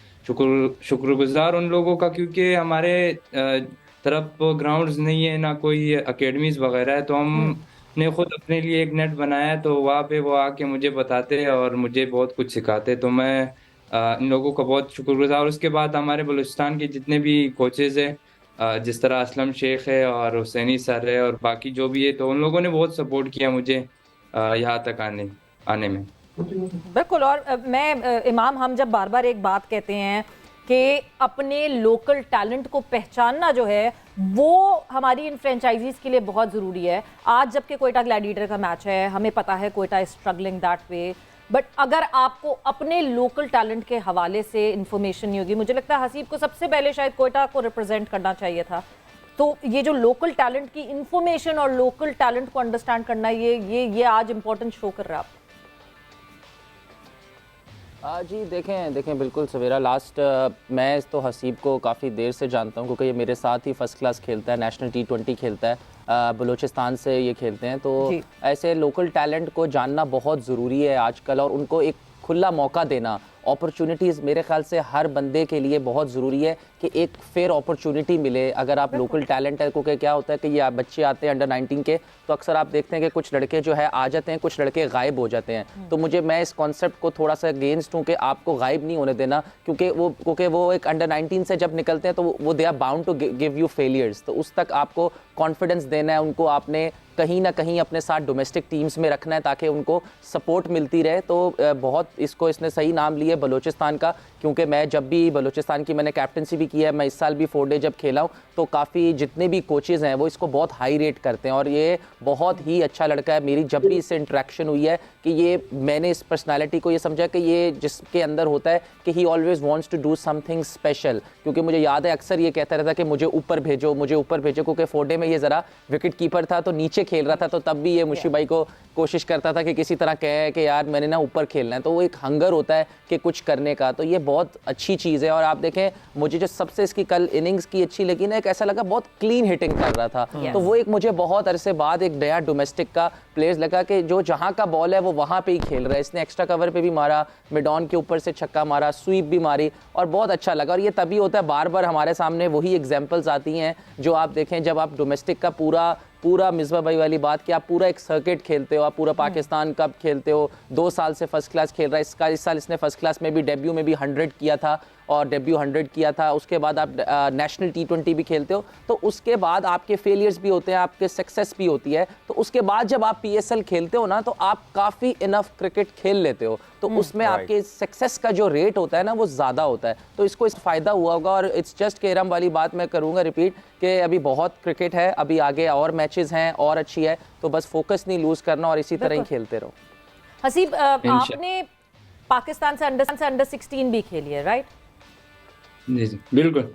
शुक्रगुजार उन लोगों का, क्योंकि हमारे तरफ ग्राउंड्स नहीं है, ना कोई एकेडमीज वगैरह है, तो हमने खुद अपने लिए एक नेट बनाया है, तो वहाँ पे वो आके मुझे बताते हैं और मुझे बहुत कुछ सिखाते हैं, तो मैं इन लोगों का बहुत शुक्रगुजार। और उसके बाद हमारे बलूचिस्तान के जितने भी कोचेज हैं, जिस तरह असलम शेख है और हुसैनी सर है और बाकी जो भी है, तो उन लोगों ने बहुत सपोर्ट किया मुझे यहाँ तक आने में। बिल्कुल। और मैं इमाम, हम जब बार बार एक बात कहते हैं कि अपने लोकल टैलेंट को पहचानना जो है वो हमारी इन फ्रेंचाइजीज के लिए बहुत ज़रूरी है। आज जबकि कोयटा ग्लैडिएटर का मैच है, हमें पता है Quetta is struggling that way, but अगर आपको अपने लोकल टैलेंट के हवाले से इंफॉर्मेशन नहीं होगी, मुझे लगता है हसीब को सबसे पहले शायद कोयटा को रिप्रेजेंट करना चाहिए था। तो ये जो लोकल टैलेंट की इंफॉर्मेशन और लोकल टैलेंट को अंडरस्टैंड करना, ये आज इंपॉर्टेंट शो कर रहा है आपको। जी देखें बिल्कुल सवेरा, लास्ट मैं तो हसीब को काफ़ी देर से जानता हूँ, क्योंकि ये मेरे साथ ही फर्स्ट क्लास खेलता है, नेशनल T20 खेलता है, बलूचिस्तान से ये खेलते हैं, तो ऐसे लोकल टैलेंट को जानना बहुत ज़रूरी है आजकल, और उनको एक खुला मौका देना, अपॉर्चुनिटीज़ मेरे ख्याल से हर बंदे के लिए बहुत ज़रूरी है कि एक फेयर अपॉर्चुनिटी मिले अगर आप लोकल टैलेंट है। क्योंकि क्या होता है कि ये बच्चे आते हैं अंडर 19 के, तो अक्सर आप देखते हैं कि कुछ लड़के जो है आ जाते हैं, कुछ लड़के गायब हो जाते हैं। तो मैं इस कॉन्सेप्ट को थोड़ा सा अगेंस्ट हूँ कि आपको गायब नहीं होने देना, क्योंकि वो एक अंडर 19 से जब निकलते हैं तो वो they are bound to give you failures, तो उस तक आपको कॉन्फिडेंस देना है, उनको आपने कहीं ना कहीं अपने साथ डोमेस्टिक टीम्स में रखना है ताकि उनको सपोर्ट मिलती रहे। तो बहुत इसने सही नाम लिया बलूचिस्तान का, क्योंकि मैं जब भी बलूचिस्तान की मैंने कैप्टनसी भी की है, मैं इस साल भी 4 डे जब खेला हूँ, तो काफ़ी जितने भी कोचेज़ हैं वो इसको बहुत हाई रेट करते हैं, और ये बहुत ही अच्छा लड़का है। मेरी जब भी इससे इंटरेक्शन हुई है कि मैंने इस पर्सनैलिटी को ये समझा कि ये जिसके अंदर होता है कि he always wants to do something special, क्योंकि मुझे याद है अक्सर ये कहता रहता कि मुझे ऊपर भेजो, क्योंकि 4 डे में ये ज़रा विकेट कीपर था तो नीचे खेल रहा था, तो तब भी ये मुशी भाई को कोशिश करता था कि किसी तरह कहे कि यार मैंने ना ऊपर खेलना है, तो वो एक हंगर होता है कि कुछ करने का, तो ये बहुत अच्छी चीज़ है। और आप देखें, मुझे जो सबसे इसकी कल इनिंग्स की अच्छी लगी ना, एक ऐसा लगा बहुत क्लीन हिटिंग कर रहा था, तो वो एक मुझे बहुत अरसे बाद एक नया डोमेस्टिक का प्लेयर्स लगा कि जो जहाँ का बॉल है वो वहाँ पे ही खेल रहा है। इसने एक्स्ट्रा कवर पे भी मारा, मिड ऑन के ऊपर से छक्का मारा, स्वीप भी मारी, और बहुत अच्छा लगा। और ये तभी होता है, बार बार हमारे सामने वही एग्जाम्पल्स आती हैं जो आप देखें जब आप डोमेस्टिक का पूरा मिसबा भाई वाली बात कि आप पूरा एक सर्किट खेलते हो, आप पूरा पाकिस्तान कप खेलते हो, 2 साल से फर्स्ट क्लास खेल रहा है। इस साल इसने फर्स्ट क्लास में भी डेब्यू में भी 100 किया था, और डेब्यू 100 किया था। उसके बाद आप नेशनल T20 भी खेलते हो, तो उसके बाद आपके फेलियर्स भी होते हैं, आपके सक्सेस भी होती है, तो उसके बाद जब आप PSL खेलते हो ना, तो आप काफ़ी इनफ क्रिकेट खेल लेते हो, तो उसमें आपके सक्सेस का जो रेट होता है ना वो ज़्यादा होता है, तो इसको इस फ़ायदा हुआ होगा। और इट्स जस्ट केरम वाली बात मैं करूँगा रिपीट कि अभी बहुत क्रिकेट है, अभी आगे और मैचेस हैं और अच्छी है, तो बस फोकस नहीं लूज़ करना और इसी तरह ही खेलते रहो। हसीब, आपने पाकिस्तान से अंडर 16 भी खेली है, राइट? जी बिल्कुल।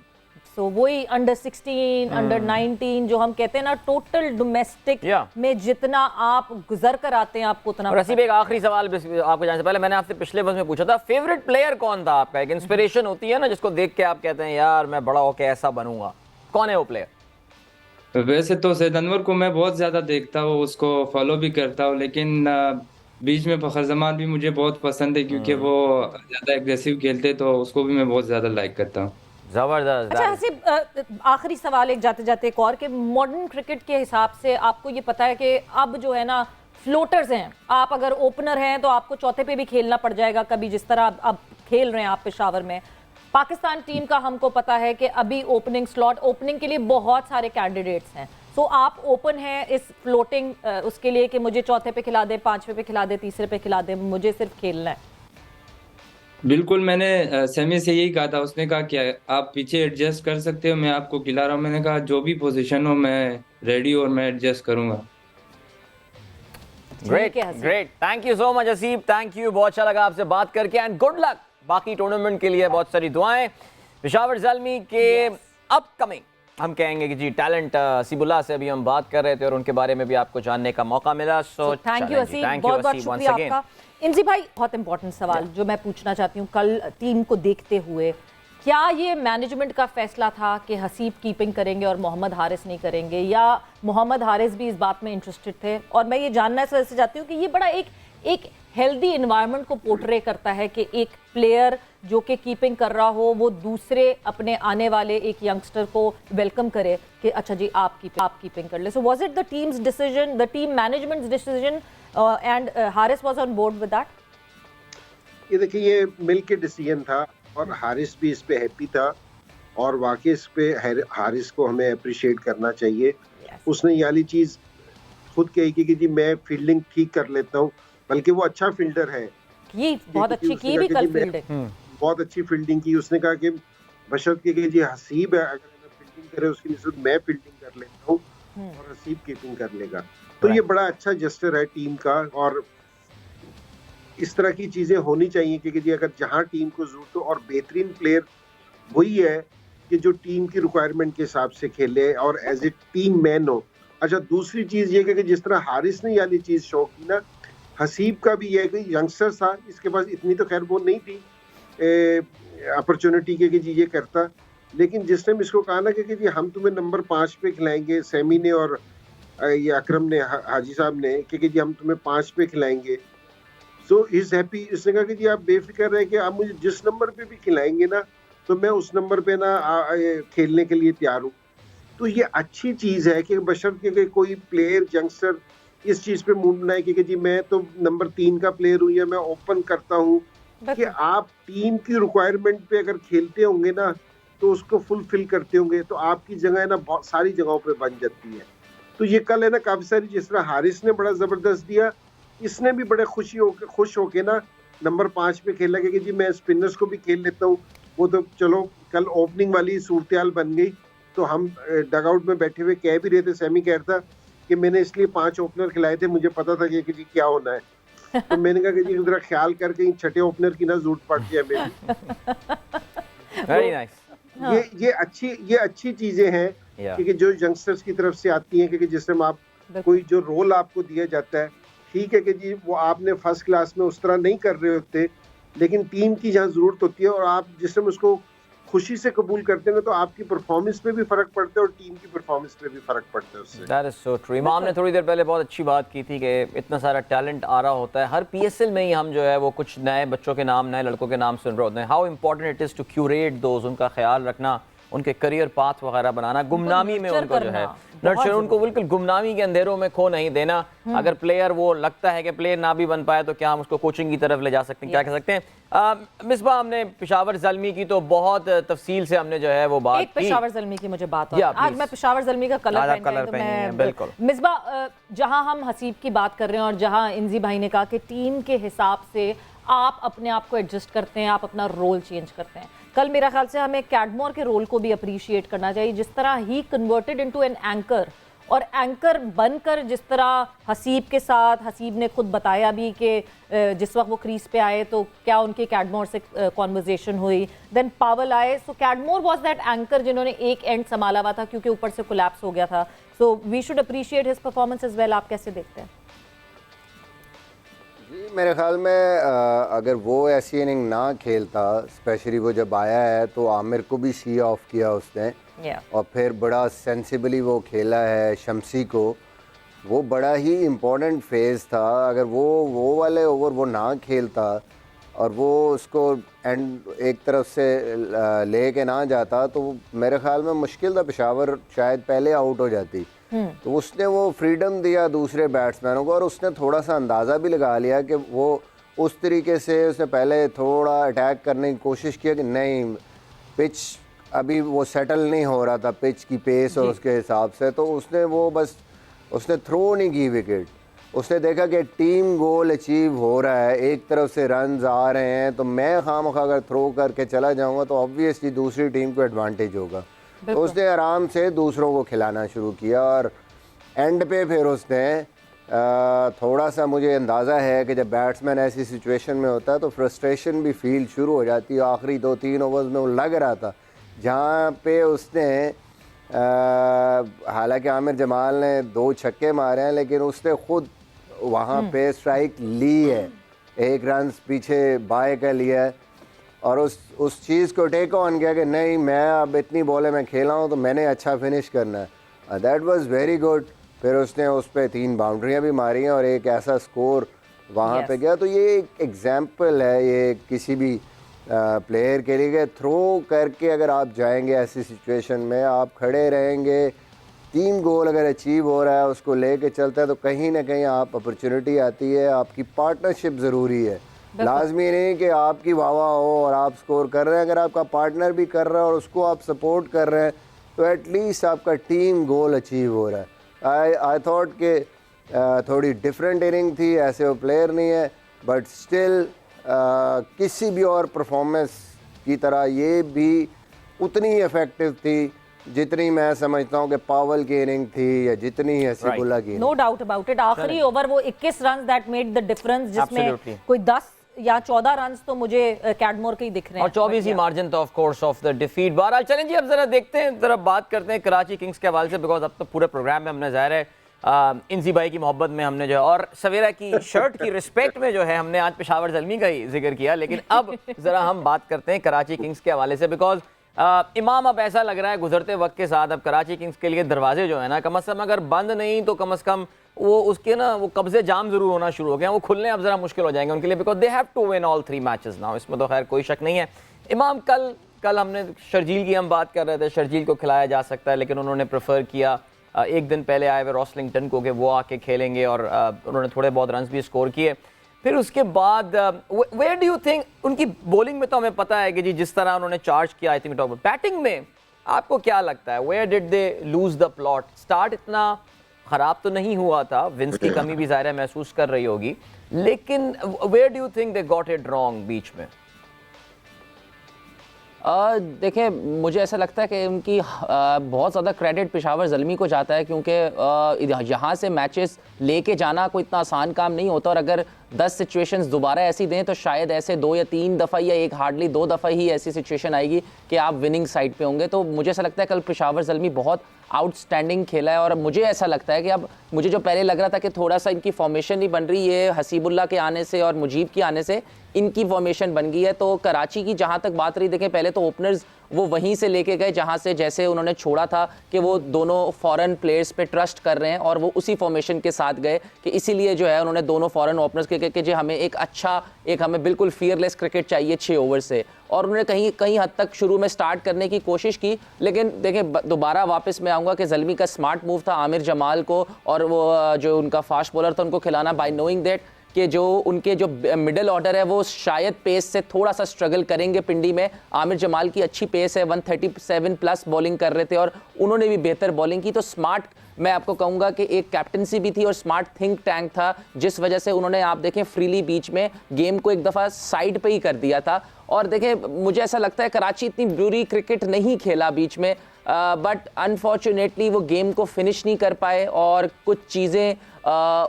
सो वही अंडर 16, अंडर 19 जो हम कहते हैं ना, टोटल डोमेस्टिक में जितना आप गुजर कर आते हैं आपको उतना। और रसीब, एक आखिरी सवाल आपको जानने से पहले, मैंने आपसे पिछले वर्ष में पूछा था, फेवरेट प्लेयर कौन था आपका? एक इंस्पिरेशन होती है ना जिसको देख के आप कहते हैं यार मैं बड़ा होके ऐसा बनूंगा, कौन है वो प्लेयर? वैसे तो सैयद अनवर को मैं बहुत ज्यादा देखता हूँ, उसको फॉलो भी करता हूँ, लेकिन बीच में फखर जमान भी मुझे बहुत पसंद है, क्योंकि वो ज्यादा एग्रेसिव खेलते, तो उसको भी मैं बहुत ज्यादा लाइक करता हूँ। जबरदस्त। अच्छा हसीब, आखिरी सवाल एक जाते जाते एक और, के मॉडर्न क्रिकेट के हिसाब से आपको ये पता है कि अब जो है ना फ्लोटर्स हैं, आप अगर ओपनर हैं तो आपको चौथे पे भी खेलना पड़ जाएगा कभी, जिस तरह अब खेल रहे हैं आप पेशावर में। पाकिस्तान टीम का हमको पता है कि अभी ओपनिंग स्लॉट, ओपनिंग के लिए बहुत सारे कैंडिडेट्स हैं, सो आप ओपन हैं इस फ्लोटिंग उसके लिए कि मुझे चौथे पे खिला दे, 5वें पे खिला दे, तीसरे पे खिला दे, मुझे सिर्फ खेलना है? बिल्कुल, मैंने सेमी से यही कहा था, उसने कहा कि आप पीछे एडजस्ट कर सकते हो, मैं आपको खिला रहा हूँ। मैंने कहा जो भी पोजीशन हो मैं रेडी और मैं एडजस्ट करूंगा। Great great, thank you so much Haseeb, thank you, बहुत अच्छा लगा आपसे बात करके, एंड गुड लक बाकी टूर्नामेंट के लिए, बहुत सारी दुआएं। पेशावर ज़ल्मी के अपकमिंग हम कहेंगे कि जी टैलेंट हसीबुल्लाह से अभी हम बात कर रहे थे और उनके बारे में भी आपको जानने का मौका मिला, सो थैंक यू हसीब, बहुत बहुत शुक्रिया आपका। इंजी भाई, बहुत इंपॉर्टेंट सवाल जो मैं पूछना चाहती हूँ, कल टीम को देखते हुए क्या ये मैनेजमेंट का फैसला था कि हसीब कीपिंग करेंगे और मोहम्मद हारिस नहीं करेंगे, या मोहम्मद हारिस भी इस बात में इंटरेस्टेड थे? और मैं ये जानना इस वजह से चाहती हूँ कि ये बड़ा एक एक हेल्दी इन्वायरमेंट को पोर्ट्रे करता है कि एक प्लेयर जो कि कीपिंग कर रहा हो वो दूसरे अपने आने वाले एक यंगस्टर को वेलकम करे कि अच्छा जी आप कीपिंग कर ले. So was it the teams decision, the team managements decision and Haris was on board with that? ये देखिए, ये मिल के डिसीजन था और हारिस भी इस पे हैप्पी था और वाकई इस पे हारिस को हमें अप्रिशिएट करना चाहिए. उसने ये वाली चीज़ खुद कही कि जी मैं फील्डिंग ठीक कर लेता हूँ, बल्कि वो अच्छा फील्डर है. ये बहुत अच्छी की भी कल फील्डिंग, बहुत अच्छी फील्डिंग की. उसने कहा कि बशर्ते कि जी हसीब है अगर फील्डिंग करे उसकी निस्बत मैं फील्डिंग कर लेता हूँ और हसीब कीपिंग कर लेगा. तो ये बड़ा अच्छा जस्टर है टीम का और इस तरह की चीजें होनी चाहिए कि जी अगर जहाँ टीम को जरूरत हो, और बेहतरीन प्लेयर वही है कि जो टीम की रिक्वायरमेंट के हिसाब से खेले और एज ए टीम मैन हो. अच्छा, दूसरी चीज ये कि जिस तरह हारिस ने वाली चीज शो की ना, हसीब का भी ये कि यंगस्टर था, इसके पास इतनी तो खैर वो नहीं थी अपॉर्चुनिटी के कि जी ये करता, लेकिन जिस टाइम इसको कहा ना कि जी हम तुम्हें नंबर 5 पे खिलाएंगे, सेमी ने और ये अकरम ने, हाजी साहब ने, कि जी हम तुम्हें 5 पे खिलाएंगे. So is happy. इसने कहा कि जी आप बेफिक्र रहे कि आप मुझे जिस नंबर पे भी खिलाएंगे ना तो मैं उस नंबर पे ना खेलने के लिए तैयार हूँ. तो ये अच्छी चीज है कि बशर्ते कि कोई प्लेयर यंगस्टर इस चीज पे मूव बनाए कि जी मैं तो नंबर 3 का प्लेयर हूँ या मैं ओपन करता हूँ, कि आप टीम की रिक्वायरमेंट पे अगर खेलते होंगे ना तो उसको फुलफिल करते होंगे तो आपकी जगह है ना बहुत सारी जगहों पे बन जाती है. तो ये कल है ना काफी सारी, जिस तरह हारिस ने बड़ा जबरदस्त दिया, इसने भी बड़े खुश होके ना नंबर 5 पे खेला कि जी मैं स्पिनर्स को भी खेल लेता हूँ. वो तो चलो कल ओपनिंग वाली सूरत बन गई तो हम डगआउट में बैठे हुए कह भी रहे थे, सेमी कह रहा था कि मैंने इसलिए 5 ओपनर खिलाए थे, मुझे पता था कि जी क्या होना है. तो मैंने कहा कि जी जरा ख्याल करके इन छठे ओपनर की ना जरूरत पड़ जाए मेरी. Very nice. ये अच्छी चीजें हैं कि जो यंगस्टर्स की तरफ से आती हैं कि जिसमें आप कोई जो रोल आपको दिया जाता है, ठीक है कि जी वो आपने फर्स्ट क्लास में उस तरह नहीं कर रहे होते, लेकिन टीम की जहाँ जरूरत होती है और आप जिस समय उसको खुशी से कबूल करते हैं तो आपकी परफॉर्मेंस पे भी फर्क पड़ता है और टीम की परफॉर्मेंस पे भी फर्क पड़ता है उससे. That is so true. इमाम ने थोड़ी देर पहले बहुत अच्छी बात की थी कि इतना सारा टैलेंट आ रहा होता है. हर पीएसएल में ही हम जो है वो कुछ नए बच्चों के नाम, नए लड़कों के नाम सुन रहे होते हैं. How important it is to curate those, उनका ख्याल रखना, उनके करियर पाथ वगैरह बनाना, गुमनामी में उनको जो है नर्चर, उनको बिल्कुल गुमनामी के अंधेरों में खो नहीं देना. अगर प्लेयर वो लगता है कि प्लेयर ना भी बन पाए तो क्या हम उसको कोचिंग की तरफ ले जा सकते हैं, क्या कह सकते हैं. मिसबा, हमने पेशावर ज़ल्मी की तो बहुत तफसील से हमने जो है वो बात की. पेशावर ज़ल्मी की मुझे बात है. आज मैं पेशावर ज़ल्मी का कलर पहन है. बिल्कुल मिसबा, जहां हम हसीब की बात कर रहे हैं और जहां इंजी भाई ने कहा कि टीम के हिसाब से आप अपने आप को एडजस्ट करते हैं, आप अपना रोल चेंज करते हैं, कल मेरा ख्याल से हमें कैडमोर के रोल को भी अप्रिशिएट करना चाहिए. जिस तरह ही कन्वर्टेड इनटू एन एंकर, और एंकर बनकर जिस तरह हसीब के साथ, हसीब ने खुद बताया भी कि जिस वक्त वो क्रीज पे आए तो क्या उनकी कैडमोर से कॉन्वर्जेशन हुई, देन पावल आए. सो कैडमोर वाज दैट एंकर जिन्होंने एक एंड संभाला हुआ था क्योंकि ऊपर से कोलैप्स हो गया था. So we should appreciate his performance as well. आप कैसे देखते हैं? जी, मेरे ख्याल में अगर वो ऐसी इनिंग ना खेलता, स्पेशली वो जब आया है तो आमिर को भी सी ऑफ किया उसने, और फिर बड़ा सेंसिबली वो खेला है शमसी को. वो बड़ा ही इम्पोर्टेंट फेज़ था. अगर वो वाले ओवर वो ना खेलता और वो उसको एंड एक तरफ से ले के ना जाता तो मेरे ख्याल में मुश्किल था, पेशावर शायद पहले आउट हो जाती. तो उसने वो फ्रीडम दिया दूसरे बैट्समैनों को और उसने थोड़ा सा अंदाज़ा भी लगा लिया कि वो उस तरीके से उसने पहले थोड़ा अटैक करने की कोशिश किया कि नहीं, पिच अभी वो सेटल नहीं हो रहा था, पिच की पेस और उसके हिसाब से, तो उसने वो बस उसने थ्रो नहीं की विकेट. उसने देखा कि टीम गोल अचीव हो रहा है, एक तरफ से रन्स आ रहे हैं, तो मैं खामखा अगर थ्रो करके चला जाऊंगा तो ऑब्वियसली दूसरी टीम को एडवांटेज होगा. तो उसने आराम से दूसरों को खिलाना शुरू किया और एंड पे फिर उसने थोड़ा सा, मुझे अंदाज़ा है कि जब बैट्समैन ऐसी सिचुएशन में होता है तो फ्रस्ट्रेशन भी फील शुरू हो जाती है. आखिरी 2-3 ओवर्स में वो लग रहा था जहाँ पे उसने हालांकि आमिर जमाल ने 2 छक्के मारे हैं लेकिन उसने खुद वहाँ पे स्ट्राइक ली है, 1 रन पीछे बाय का लिया है और उस चीज़ को टेक ऑन किया कि नहीं, मैं अब इतनी बॉलें मैं खेला हूँ तो मैंने अच्छा फिनिश करना है. That was very good. फिर उसने उस पर 3 बाउंड्रियाँ भी मारी हैं और एक ऐसा स्कोर वहाँ पे गया। तो ये एक एग्जाम्पल है ये किसी भी प्लेयर के लिए, थ्रो करके अगर आप जाएंगे ऐसी सिचुएशन में, आप खड़े रहेंगे, टीम गोल अगर अचीव हो रहा है, उसको लेके चलता है, तो कहीं ना कहीं आप अपॉर्चुनिटी आती है। आपकी पार्टनरशिप ज़रूरी है, लाजमी नहीं कि आपकी वाह हो और आप स्कोर कर रहे हैं। अगर आपका पार्टनर भी कर रहा है और उसको आप सपोर्ट कर रहे हैं, तो एटलीस्ट आपका टीम गोल अचीव हो रहा है। आई थॉट कि थोड़ी डिफरेंट इनिंग थी, ऐसे वो प्लेयर नहीं है, बट स्टिल किसी भी और परफॉर्मेंस की तरह ये भी उतनी ही इफेक्टिव थी जितनी मैं समझता हूँ कि पावल की इनिंग थी या जितनी हसीबुल्ला की। No doubt about it. आखिरी ओवर वो 21 run that made the difference, जिसमें Absolutely. कोई 10 या 14 रन तो मुझे कैडमोर के ही दिख रहे हैं और 24 ही मार्जिन था of course of the defeat. बहरहाल चलें जी, अब जरा देखते हैं, जरा बात करते हैं कराची किंग्स के हवाले से, बिकॉज अब तो पूरे प्रोग्राम में हमने ज़ाहिर है इंजी भाई की मोहब्बत में हमने जो है और सवेरा की शर्ट की रिस्पेक्ट में जो है हमने आज पेशावर ज़ल्मी का ही जिक्र किया, लेकिन अब ज़रा हम बात करते हैं कराची किंग्स के हवाले से, बिकॉज इमाम अब ऐसा लग रहा है गुजरते वक्त के साथ अब कराची किंग्स के लिए दरवाजे जो है ना, कम से कम अगर बंद नहीं तो कम से कम वो उसके ना वो कब्जे जाम जरूर होना शुरू हो गए, वो खुलने अब जरा मुश्किल हो जाएंगे उनके लिए, because they have to win all 3 matches now. इसमें तो खैर कोई शक नहीं है। इमाम कल हमने शर्जील की हम बात कर रहे थे, शर्जील को खिलाया जा सकता है, लेकिन उन्होंने प्रेफर किया एक दिन पहले आए हुए रॉसलिंगटन को कि वो आके खेलेंगे, और उन्होंने थोड़े बहुत रन भी स्कोर किए। फिर उसके बाद वेयर डू यू थिंक, उनकी बॉलिंग में तो हमें पता है कि जी जिस तरह उन्होंने चार्ज किया, आई थिंक टॉप, बैटिंग में आपको क्या लगता है, where did they lose the plot? Start इतना ख़राब तो नहीं हुआ था, विंस की कमी भी ज़ाहिर है महसूस कर रही होगी, लेकिन where do you think they got it wrong बीच में? देखिए, मुझे ऐसा लगता है कि उनकी बहुत ज़्यादा क्रेडिट पेशावर ज़ल्मी को जाता है, क्योंकि यहाँ से मैचेस लेके जाना कोई इतना आसान काम नहीं होता, और अगर 10 सिचुएशंस दोबारा ऐसी दें तो शायद ऐसे 2 या 3 दफ़ा या एक हार्डली 2 दफ़ा ही ऐसी सिचुएशन आएगी कि आप विनिंग साइड पे होंगे। तो मुझे ऐसा लगता है कल पेशावर ज़ल्मी बहुत आउटस्टैंडिंग खेला है, और मुझे ऐसा लगता है कि अब मुझे जो पहले लग रहा था कि थोड़ा सा इनकी फॉर्मेशन नहीं बन रही है, हसीबुल्ला के आने से और मुजीब के आने से इनकी फॉर्मेशन बन गई है। तो कराची की जहाँ तक बात रही, देखें पहले तो ओपनर्स वो वहीं से लेके गए जहाँ से जैसे उन्होंने छोड़ा था कि वो दोनों फॉरेन प्लेयर्स पे ट्रस्ट कर रहे हैं, और वो उसी फॉर्मेशन के साथ गए कि इसीलिए जो है उन्होंने दोनों फॉरेन ओपनर्स के कि जी हमें हमें बिल्कुल फियरलेस क्रिकेट चाहिए 6 ओवर से, और उन्होंने कहीं हद तक शुरू में स्टार्ट करने की कोशिश की। लेकिन देखें, दोबारा वापस मैं आऊँगा कि ज़ल्मी का स्मार्ट मूव था आमिर जमाल को और वो जो उनका फास्ट बॉलर था उनको खिलाना, बाय नोइंग दैट कि जो उनके जो मिडिल ऑर्डर है वो शायद पेस से थोड़ा सा स्ट्रगल करेंगे पिंडी में। आमिर जमाल की अच्छी पेस है, 137 प्लस बॉलिंग कर रहे थे और उन्होंने भी बेहतर बॉलिंग की। तो स्मार्ट, मैं आपको कहूँगा कि एक कैप्टनसी भी थी और स्मार्ट थिंक टैंक था, जिस वजह से उन्होंने, आप देखें, फ्रीली बीच में गेम को एक दफ़ा साइड पे ही कर दिया था। और देखें, मुझे ऐसा लगता है कराची इतनी बुरी क्रिकेट नहीं खेला बीच में, बट अनफॉर्चुनेटली वो गेम को फिनिश नहीं कर पाए और कुछ चीज़ें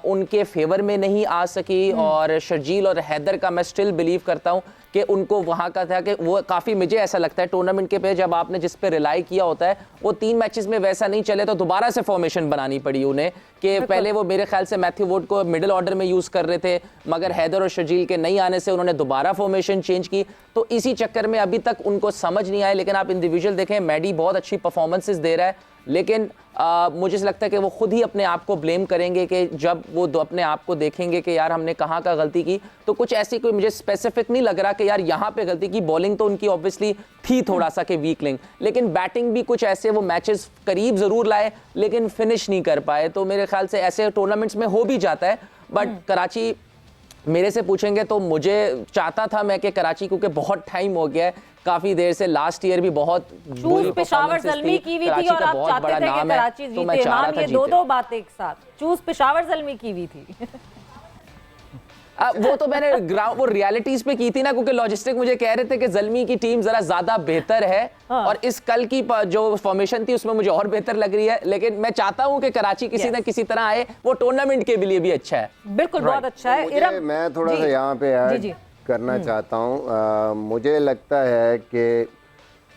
उनके फेवर में नहीं आ सकी। और शर्जील और हैदर का मैं स्टिल बिलीव करता हूँ कि उनको वहाँ का था कि वो काफ़ी, मुझे ऐसा लगता है टूर्नामेंट के पे जब आपने जिस पे रिलाई किया होता है वो 3 मैचेस में वैसा नहीं चले, तो दोबारा से फॉर्मेशन बनानी पड़ी उन्हें कि पहले वो मेरे ख्याल से मैथ्यू वुड को मिडिल ऑर्डर में यूज़ कर रहे थे, मगर हैदर और शर्जील के नहीं आने से उन्होंने दोबारा फॉर्मेशन चेंज की। तो इसी चक्कर में अभी तक उनको समझ नहीं आए। लेकिन आप इंडिविजुअल देखें, मैडी बहुत अच्छी परफॉर्मेंसेस दे रहा है, लेकिन मुझे लगता है कि वो खुद ही अपने आप को ब्लेम करेंगे कि जब वो अपने आप को देखेंगे कि यार हमने कहाँ का गलती की। तो कुछ ऐसी कोई मुझे स्पेसिफिक नहीं लग रहा कि यार यहाँ पे गलती की। बॉलिंग तो उनकी ऑब्वियसली थी थोड़ा सा कि वीक लिंक, लेकिन बैटिंग भी कुछ ऐसे वो मैचेस करीब ज़रूर लाए लेकिन फिनिश नहीं कर पाए। तो मेरे ख्याल से ऐसे टूर्नामेंट्स में हो भी जाता है। बट कराची, मेरे से पूछेंगे तो मुझे चाहता था मैं कि कराची, क्योंकि बहुत टाइम हो गया है, काफी देर से, लास्ट ईयर भी बहुत चूज पेशावर ज़ल्मी की हुई थी और आप चाहते थे कि कराची जीते। इमाम, ये दो बातें एक साथ, चूज पेशावर ज़ल्मी की हुई थी। वो तो मैंने वो रियलिटीज पे की थी ना, क्योंकि लॉजिस्टिक मुझे कह रहे थे कि ज़ल्मी की टीम जरा ज्यादा बेहतर है। हाँ। और इस कल की जो फॉर्मेशन थी उसमें मुझे और बेहतर लग रही है, लेकिन मैं चाहता हूं कि कराची किसी न किसी तरह आए, वो टूर्नामेंट के लिए भी अच्छा है। बिल्कुल, बहुत अच्छा है। मैं थोड़ा सा यहाँ पे ऐड करना चाहता हूँ। मुझे लगता है कि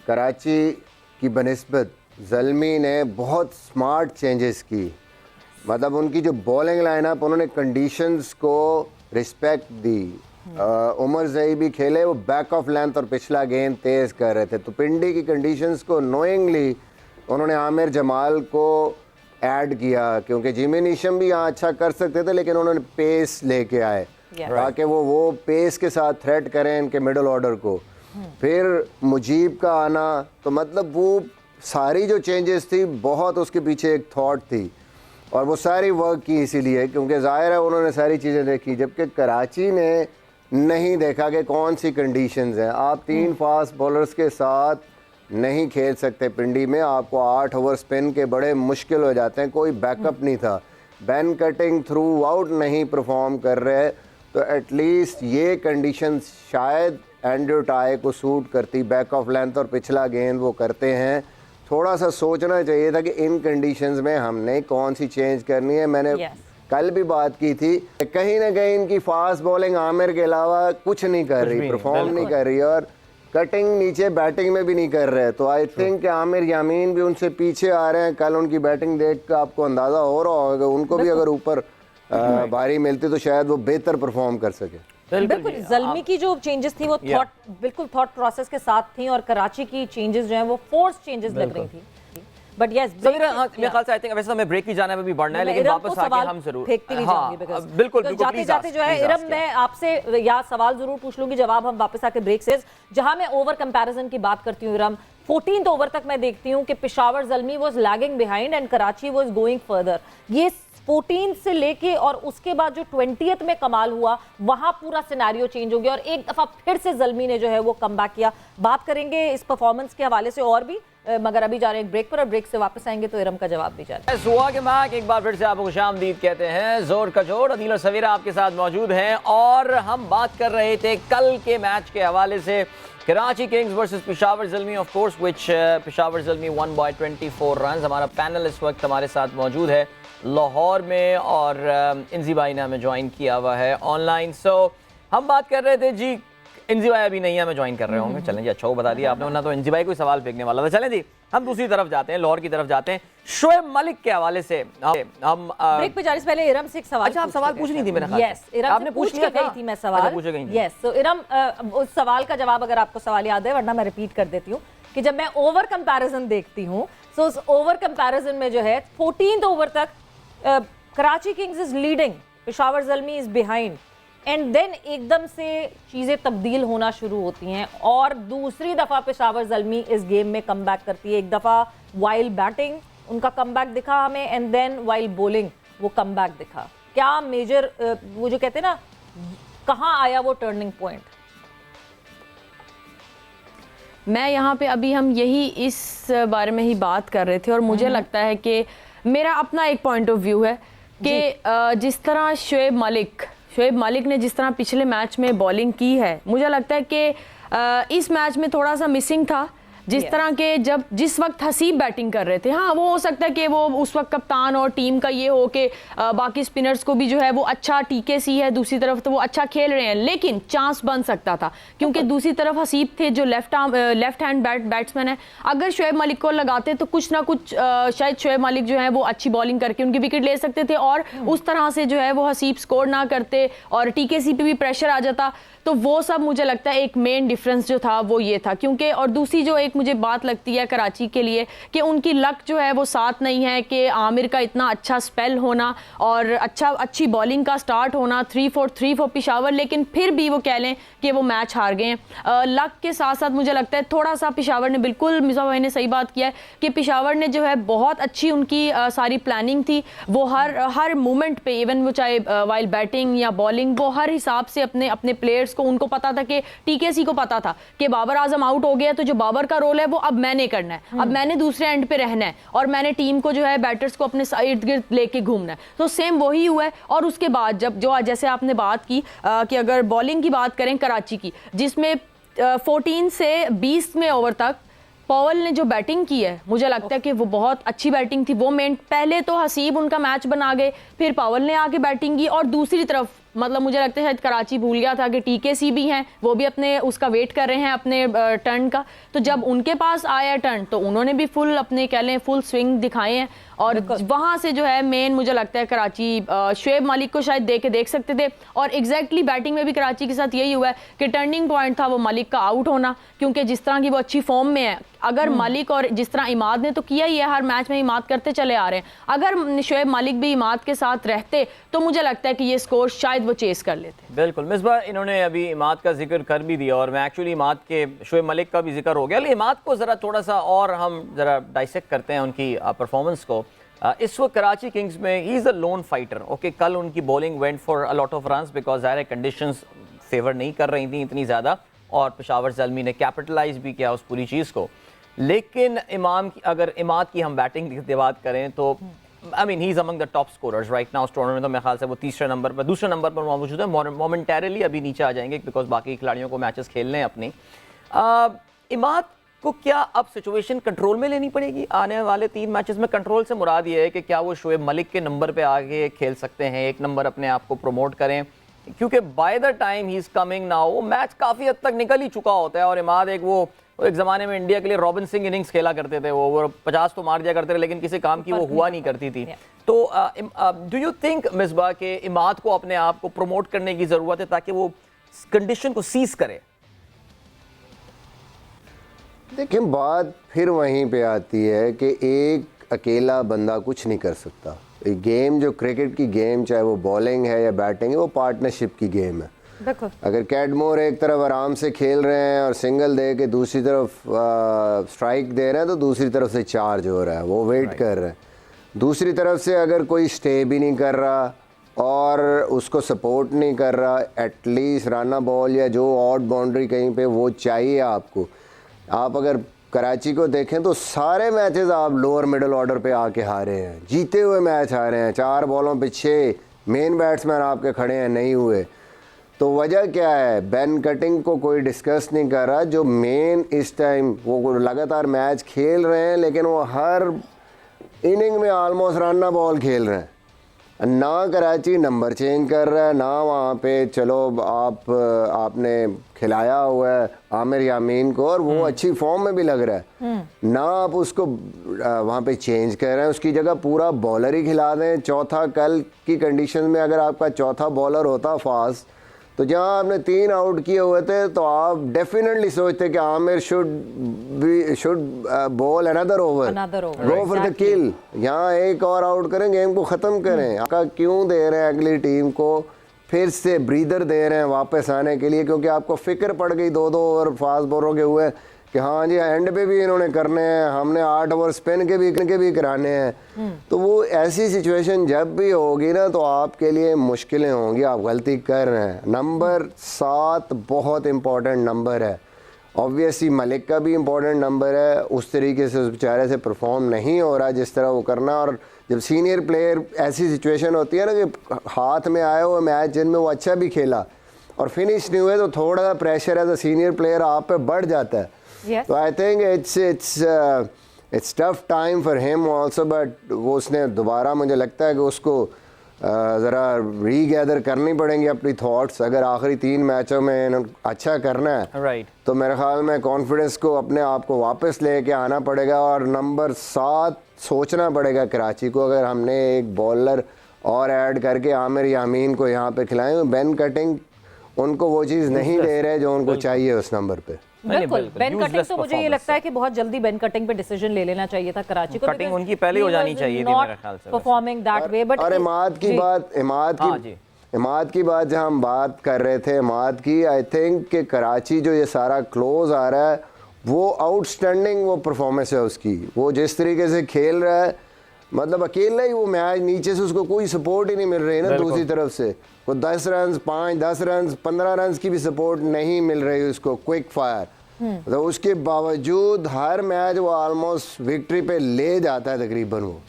कराची की बनिस्बत ज़ल्मी ने बहुत स्मार्ट चेंजेस की। मतलब उनकी जो बॉलिंग लाइनअप, उन्होंने कंडीशंस को रिस्पेक्ट दी। उमर ज़ई भी खेले, वो बैक ऑफ लेंथ और पिछला गेंद तेज़ कर रहे थे। तो पिंडी की कंडीशंस को नोइंगली उन्होंने आमिर जमाल को ऐड किया, क्योंकि जिमी नीशम भी यहाँ अच्छा कर सकते थे लेकिन उन्होंने पेस लेके आए। ताकि वो पेस के साथ थ्रेट करें इनके मिडल ऑर्डर को। फिर मुजीब का आना, तो मतलब वो सारी जो चेंजेस थी बहुत उसके पीछे एक थॉट थी और वो सारी वर्क की इसीलिए क्योंकि ज़ाहिर है उन्होंने सारी चीज़ें देखी, जबकि कराची ने नहीं देखा कि कौन सी कंडीशंस हैं। आप 3 फास्ट बॉलर्स के साथ नहीं खेल सकते पिंडी में, आपको 8 ओवर स्पिन के बड़े मुश्किल हो जाते हैं, कोई बैकअप नहीं था। बैन कटिंग थ्रू आउट नहीं परफॉर्म कर रहे, तो एटलीस्ट ये कंडीशन शायद एंड्रयू टाई को सूट करती। बैक ऑफ लेंथ और पिछला गेंद वो करते हैं, थोड़ा सा सोचना चाहिए था कि इन कंडीशंस में हमने कौन सी चेंज करनी है। मैंने कल भी बात की थी, कहीं ना कहीं इनकी फास्ट बॉलिंग आमिर के अलावा कुछ नहीं कर रही, परफॉर्म नहीं कर रही और कटिंग नीचे बैटिंग में भी नहीं कर रहे। तो आई थिंक कि आमिर यामीन भी उनसे पीछे आ रहे हैं। कल उनकी बैटिंग देख कर आपको अंदाज़ा हो रहा होगा, उनको भी अगर ऊपर बारी मिलती तो शायद वो बेहतर परफॉर्म कर सके। बिल्कुल ज़ल्मी की जो चेंजेस थी वो बिल्कुल थॉट प्रोसेस के साथ थी और कराची की चेंजेस जो हैं वो फोर्स चेंजेस लग रही थी। बट यस मेरे ख्याल से आई थिंक वैसे हमें ब्रेक की जाने में भी बढ़ना है, लेकिन वापस आके हम जरूर फेंकती नहीं जाऊंगी बिकॉज़ बिल्कुल जाते जाते जो है इरम मैं आपसे या सवाल जरूर पूछ लूंगी, जवाब हम वापस आके ब्रेक से। जहां मैं ओवर कंपैरिजन की बात करती हूँ इरम, 14th ओवर तक मैं देखती हूँ कि Peshawar Zalmi was lagging behind and Karachi was going further. ये 14 से लेके और उसके बाद जो 20th में कमाल हुआ वहां पूरा सिनेरियो चेंज हो गया और एक दफा फिर से ज़ल्मी ने जो है वो कमबैक किया। बात करेंगे इस परफॉर्मेंस के हवाले से और भी, मगर अभी जा रहे हैं एक ब्रेक पर और ब्रेक से वापस आएंगे तो इरम का जवाब भी जाए। सुहा के मैक एक बार फिर से आपको खुशामदीद कहते हैं। जोर का जोड़ अदील और सवीरा आपके साथ मौजूद हैं और हम बात कर रहे थे कल के मैच के हवाले से, Karachi Kings versus Peshawar Zalmi, of course which Peshawar Zalmi one by 24 runs. हमारा पैनल इस वक्त हमारे साथ मौजूद है लाहौर में और इंजी भाई ने हमें ज्वाइन किया हुआ है ऑनलाइन। सो हम बात कर रहे थे जी, इंजी भाई अभी नहीं है, हमें ज्वाइन कर रहे होंगे। चलें जी, अच्छा वो बता दिया आपने, वरना तो इंजी भाई कोई सवाल फेंकने वाला था। चलें जी, हम दूसरी तरफ जाते हैं, लाहौर की तरफ जाते हैं। शोएब मलिक के हवाले से हम ब्रेक पे जाने से पहले इरम से एक सवाल। अच्छा, आप सवाल पूछ नहीं थी मेरे ख्याल से। यस, इरम आपने पूछ लिया गई थी मैं सवाल। पूछे गई थी। यस, तो इरम उस सवाल का जवाब अगर आपको सवाल याद है, वरना मैं रिपीट कर देती हूँ कि जब मैं ओवर कंपैरिजन देखती हूँ तो उस ओवर कंपैरिजन में जो है 14th ओवर तक Karachi kings is leading, Peshawar Zalmi is behind and then एकदम से चीज़ें तब्दील होना शुरू होती हैं और दूसरी दफ़ा पेशावर ज़ल्मी इस गेम में कमबैक करती है। एक दफ़ा वाइल बैटिंग उनका कमबैक दिखा हमें एंड देन वाइल बॉलिंग वो कमबैक दिखा। क्या मेजर वो जो कहते हैं ना, कहाँ आया वो टर्निंग पॉइंट? मैं यहाँ पे अभी हम यही इस बारे में ही बात कर रहे थे और मुझे लगता है कि मेरा अपना एक पॉइंट ऑफ व्यू है कि जिस तरह शोएब मलिक ने जिस तरह पिछले मैच में बॉलिंग की है, मुझे लगता है कि इस मैच में थोड़ा सा मिसिंग था। जिस तरह के जिस वक्त हसीब बैटिंग कर रहे थे, हाँ वो हो सकता है कि वो उस वक्त कप्तान और टीम का ये हो कि बाकी स्पिनर्स को भी जो है वो अच्छा टीकेसी है, दूसरी तरफ तो वो अच्छा खेल रहे हैं, लेकिन चांस बन सकता था क्योंकि दूसरी तरफ हसीब थे जो लेफ्ट हैंड बैट्समैन है। अगर शोएब मलिक को लगाते तो कुछ ना कुछ शायद शोएब मलिक जो है वो अच्छी बॉलिंग करके उनकी विकेट ले सकते थे और उस तरह से जो है वो हसीब स्कोर ना करते और टीकेसी पे भी प्रेशर आ जाता। तो वो सब मुझे लगता है एक मेन डिफरेंस जो था वो ये था, क्योंकि और दूसरी जो एक मुझे बात लगती है कराची के लिए कि उनकी लक जो है वो साथ नहीं है कि आमिर का इतना अच्छा स्पेल होना और अच्छी बॉलिंग का स्टार्ट होना 3-4 फॉर पेशावर, लेकिन फिर भी वो कह लें कि वो मैच हार गए हैं। लक के साथ साथ मुझे लगता है थोड़ा सा पेशावर ने, बिल्कुल मिर्ज़ा भाई ने सही बात किया है कि पेशावर ने जो है बहुत अच्छी उनकी सारी प्लानिंग थी, वो हर मोमेंट पे इवन वो चाहे वाइल बैटिंग या बॉलिंग, वो हर हिसाब से अपने प्लेयर्स को, उनको पता था कि टीकेसी को पता था कि बाबर आजम आउट हो गया तो जो बाबर का रोल है वो अब मैंने करना है, अब मैंने दूसरे एंड पे रहना है और मैंने टीम को जो है बैटर्स को अपने इर्द गिर्द लेके घूमना है। तो सेम वही हुआ है। और उसके बाद जैसे आपने बात की कि अगर बॉलिंग की बात करें कराची की, जिसमें 14 से 20वें ओवर तक पॉवल ने जो बैटिंग की है, मुझे लगता है कि वो बहुत अच्छी बैटिंग थी। वो पहले तो हसीब उनका मैच बना गए, फिर पॉवल ने आके बैटिंग की और दूसरी तरफ मतलब मुझे लगता है शायद कराची भूल गया था कि टीकेसी भी हैं, वो भी अपने उसका वेट कर रहे हैं अपने टर्न का। तो जब उनके पास आया टर्न तो उन्होंने भी फुल अपने कह लें फुल स्विंग दिखाए हैं और वहाँ से जो है मेन मुझे लगता है कराची शोएब मलिक को शायद देख सकते थे और एग्जैक्टली बैटिंग में भी कराची के साथ यही हुआ है कि टर्निंग पॉइंट था वो मलिक का आउट होना, क्योंकि जिस तरह की वो अच्छी फॉर्म में है, अगर मलिक और जिस तरह इमाद ने तो किया ही है, हर मैच में इमाद करते चले आ रहे हैं, अगर शोएब मलिक भी इमाद के साथ रहते तो मुझे लगता है कि ये स्कोर शायद शायद वो चेस कर लेते। बिल्कुल मिसबा, इन्होंने अभी इमाद का जिक्र कर भी दिया और मैं एक्चुअली इमाद के शोएब मलिक का भी जिक्र हो गया, लेकिन इमाद को ज़रा थोड़ा सा और हम ज़रा डाइसेक्ट करते हैं उनकी परफॉर्मेंस को। इस वक्त कराची किंग्स में he is a loan fighter. Okay, कल उनकी bowling went for a lot of runs because ज़ाहिर कंडीशंस फेवर नहीं कर रही थी इतनी ज़्यादा, और पेशावर ज़ल्मी ने कैपिटलाइज भी किया उस पूरी चीज़ को। लेकिन अगर इमाद की हम बैटिंग की बात करें तो I mean he is among the top scorers right now उस टूर्नामेंट में। तो मेरे ख्याल से वो दूसरे नंबर पर मौजूद है। मोमेंटरली अभी नीचे आ जाएंगे बिकॉज बाकी खिलाड़ियों को मैचेस खेलने हैं अपनी। इमाद को क्या अब सिचुएशन कंट्रोल में लेनी पड़ेगी आने वाले 3 मैचेस में? कंट्रोल से मुराद ये है कि क्या वो शोएब मलिक के नंबर पे आगे खेल सकते हैं, 1 नंबर अपने आप को प्रमोट करें, क्योंकि by the time he is coming now वो मैच काफ़ी हद तक निकल ही चुका होता है। और इमाद एक ज़माने में इंडिया के लिए रॉबिन सिंह इनिंग्स खेला करते थे, वो 50 तो मार दिया करते थे लेकिन किसी काम की वो हुआ नहीं करती थी। तो डू यू थिंक मिसबा के इमाद को अपने आप को प्रमोट करने की ज़रूरत है ताकि वो कंडीशन को सीज करे? देखिए, बात फिर वहीं पे आती है कि एक अकेला बंदा कुछ नहीं कर सकता। गेम जो क्रिकेट की गेम, चाहे वो बॉलिंग है या बैटिंग है, वो पार्टनरशिप की गेम है। अगर कैडमोर एक तरफ आराम से खेल रहे हैं और सिंगल दे के दूसरी तरफ स्ट्राइक दे रहे हैं तो दूसरी तरफ से चार्ज हो रहा है, वो वेट कर रहे हैं। दूसरी तरफ से अगर कोई स्टे भी नहीं कर रहा और उसको सपोर्ट नहीं कर रहा, एटलीस्ट राना बॉल या जो ऑड बाउंड्री कहीं पे वो चाहिए आपको। आप अगर कराची को देखें तो सारे मैचेस आप लोअर मिडिल ऑर्डर पे आके हारे हैं, जीते हुए मैच हारे हैं। 4 बॉलों पे 6 मेन बैट्समैन आपके खड़े हैं, नहीं हुए। तो वजह क्या है? बेन कटिंग को कोई डिस्कस नहीं कर रहा, जो मेन इस टाइम वो लगातार मैच खेल रहे हैं लेकिन वो हर इनिंग में ऑलमोस्ट रन बॉल खेल रहे हैं। ना कराची नंबर चेंज कर रहा है, ना वहाँ पे चलो आपने खिलाया हुआ है आमिर यामीन को और वो अच्छी फॉर्म में भी लग रहा है, ना आप उसको वहाँ पे चेंज कर रहे हैं, उसकी जगह पूरा बॉलर ही खिला दें। चौथा, कल की कंडीशन में अगर आपका चौथा बॉलर होता फास्ट, तो जहाँ आपने 3 आउट किए हुए थे तो आप डेफिनेटली सोचते कि Aamir should ball another over, go for the किल, यहाँ एक और आउट करें, गेम को ख़त्म करें। आपका क्यों दे रहे हैं अगली टीम को फिर से ब्रीदर दे रहे हैं वापस आने के लिए? क्योंकि आपको फिक्र पड़ गई 2-2 ओवर फास्ट बॉलों के हुए कि हाँ जी एंड पे भी इन्होंने करने हैं, हमने 8 ओवर स्पिन के भी कराने हैं। तो वो ऐसी सिचुएशन जब भी होगी ना तो आपके लिए मुश्किलें होंगी, आप गलती कर रहे हैं। नंबर 7 बहुत इम्पोर्टेंट नंबर है, ऑब्वियसली मलिक का भी इम्पोर्टेंट नंबर है। उस तरीके से उस बेचारे से परफॉर्म नहीं हो रहा जिस तरह वो करना। और जब सीनियर प्लेयर ऐसी सिचुएशन होती है ना कि हाथ में आए हुए मैच जिनमें वो अच्छा भी खेला और फिनिश नहीं हुए, तो थोड़ा सा pressure as a senior player आप पे बढ़ जाता है। तो I think it's tough time for him also, but वो उसने दोबारा, मुझे लगता है कि उसको ज़रा रीगैदर करनी पड़ेंगी अपनी थॉट्स। अगर आखिरी 3 मैचों में अच्छा करना है तो मेरे ख्याल में कॉन्फिडेंस को अपने आप को वापस लेके आना पड़ेगा। और नंबर 7 सोचना पड़ेगा कराची को, अगर हमने एक बॉलर और ऐड करके आमिर यामीन को यहाँ पे खिलाएं, बेन कटिंग उनको वो चीज़ नहीं दे रहे जो उनको चाहिए उस नंबर पे। बिल्कुल, बेन कटिंग तो मुझे ये लगता है कि बहुत जल्दी बेन कटिंग पे डिसीजन ले लेना चाहिए था कराची को। कटिंग उनकी पहले हो जानी चाहिए थी मेरे ख्याल से, परफॉर्मिंग दैट वे। बट और इमाद की बात जहाँ हम बात कर रहे थे, इमाद की, आई थिंक कि कराची जो ये सारा क्लोज आ रहा है वो आउटस्टैंडिंग वो परफॉर्मेंस है उसकी। वो जिस तरीके से खेल रहा है, मतलब अकेला ही वो मैच, नीचे से उसको कोई सपोर्ट ही नहीं मिल रही ना दूसरी तरफ से। वो 10 रन 5, 10 रन 15 रन की भी सपोर्ट नहीं मिल रही उसको, क्विक फायर। तो उसके बावजूद हर मैच वो ऑलमोस्ट विक्ट्री पे ले जाता है तकरीबन वो।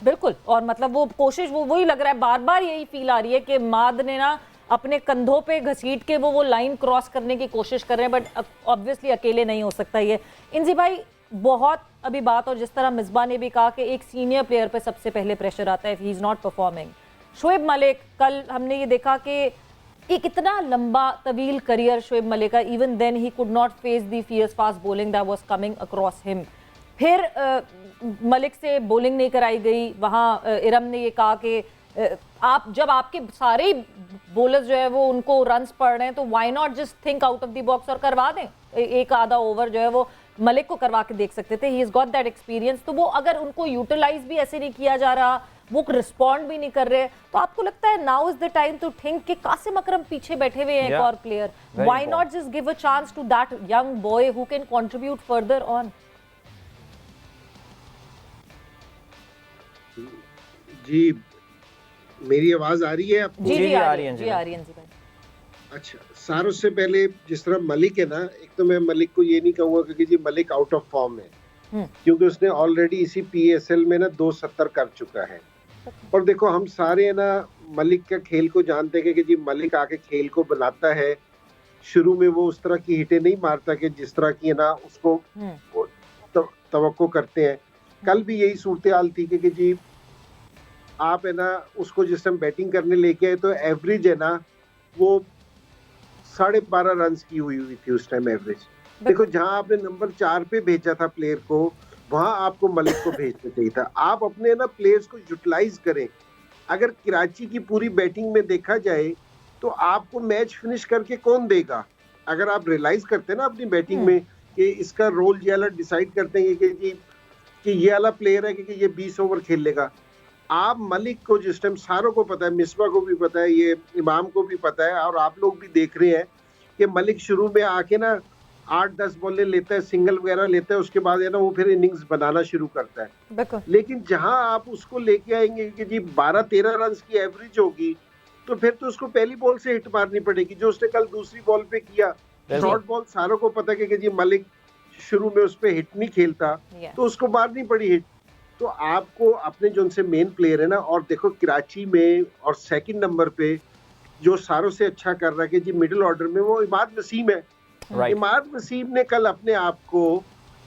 बिल्कुल, और मतलब वो कोशिश वही लग रहा है, बार बार यही फील आ रही है कि माद ने ना अपने कंधों पे घसीट के वो लाइन क्रॉस करने की कोशिश कर रहे हैं, बट ऑब्वियसली अकेले नहीं हो सकता ये। इंजी भाई, बहुत अभी बात, और जिस तरह मिसबा ने भी कहा कि एक सीनियर प्लेयर पे सबसे पहले प्रेशर आता है if he is not performing. Shoaib Malik, कल हमने ये देखा कि एक इतना लंबा तवील करियर शोएब मलिक का, even then he could not face the fierce fast bowling that was coming across him. फिर मलिक से बॉलिंग नहीं कराई गई, वहाँ इरम ने ये कहा कि आप जब आपके सारे बॉलर्स जो है वो उनको रन्स पड़ रहे हैं तो why not just think out of the box और करवा दें, एक आधा ओवर जो है वो मलिक को करवा के देख सकते थे। He is got that experience. तो वो अगर उनको यूटिलाइज भी ऐसे नहीं किया जा रहा, वो रिस्पॉन्ड भी नहीं कर रहे हैं, तो आपको लगता है now is the time to think कि कासिम अकरम पीछे बैठे हुए हैं एक और player, why not just give a chance to that young boy who can contribute further on? जी मेरी आवाज आ रही है आपको? जी आ रही है जी भाई। अच्छा, सारों से पहले जिस तरह मलिक है ना, एक तो मैं मलिक को ये नहीं कहूंगा कि जी मलिक आउट ऑफ फॉर्म है, क्योंकि उसने ऑलरेडी इसी PSL में ना 270 कर चुका है। और देखो हम सारे है ना मलिक का खेल को जानते हैं कि जी मलिक आके खेल को बनाता है। शुरू में वो उस तरह की हिटें नहीं मारता कि जिस तरह की है ना उसको तवक्को करते हैं। कल भी यही सूरत हाल थी कि जी आप है ना उसको जिस टाइम बैटिंग करने लेके आए तो एवरेज है ना वो 12.5 रन की हुई थी उस टाइम एवरेज। देखो जहां आपने नंबर 4 पे भेजा था प्लेयर को, वहां आपको मलिक को भेजना चाहिए था। आप अपने ना प्लेयर्स को यूटिलाइज करें। अगर कराची की पूरी बैटिंग में देखा जाए तो आपको मैच फिनिश करके कौन देगा? अगर आप रियलाइज करते हैं ना अपनी बैटिंग में कि इसका रोल ये वाला डिसाइड करते हैं कि ये वाला प्लेयर है कि ये 20 ओवर खेल लेगा। आप मलिक को जिस टाइम सारों को पता है, मिसबा को भी पता है, ये इमाम को भी पता है और आप लोग भी देख रहे हैं कि मलिक शुरू में आके ना 8-10 बॉलें लेता है, सिंगल वगैरह लेता है, उसके बाद है ना वो फिर इनिंग्स बनाना शुरू करता है। लेकिन जहां आप उसको लेके आएंगे कि जी 12-13 रन की एवरेज होगी तो फिर तो उसको पहली बॉल से हिट मारनी पड़ेगी, जो उसने कल दूसरी बॉल पे किया। शॉर्ट बॉल सारों को पता है कि जी मलिक शुरू में उस पर हिट नहीं खेलता, तो उसको मारनी पड़ी हिट। तो आपको अपने जो उनसे मेन प्लेयर है ना, और देखो कराची में और सेकंड नंबर पे जो सारों से अच्छा कर रहा है कि जी मिडिल ऑर्डर में वो इमाद वसीम है। इमाद वसीम ने कल अपने आप को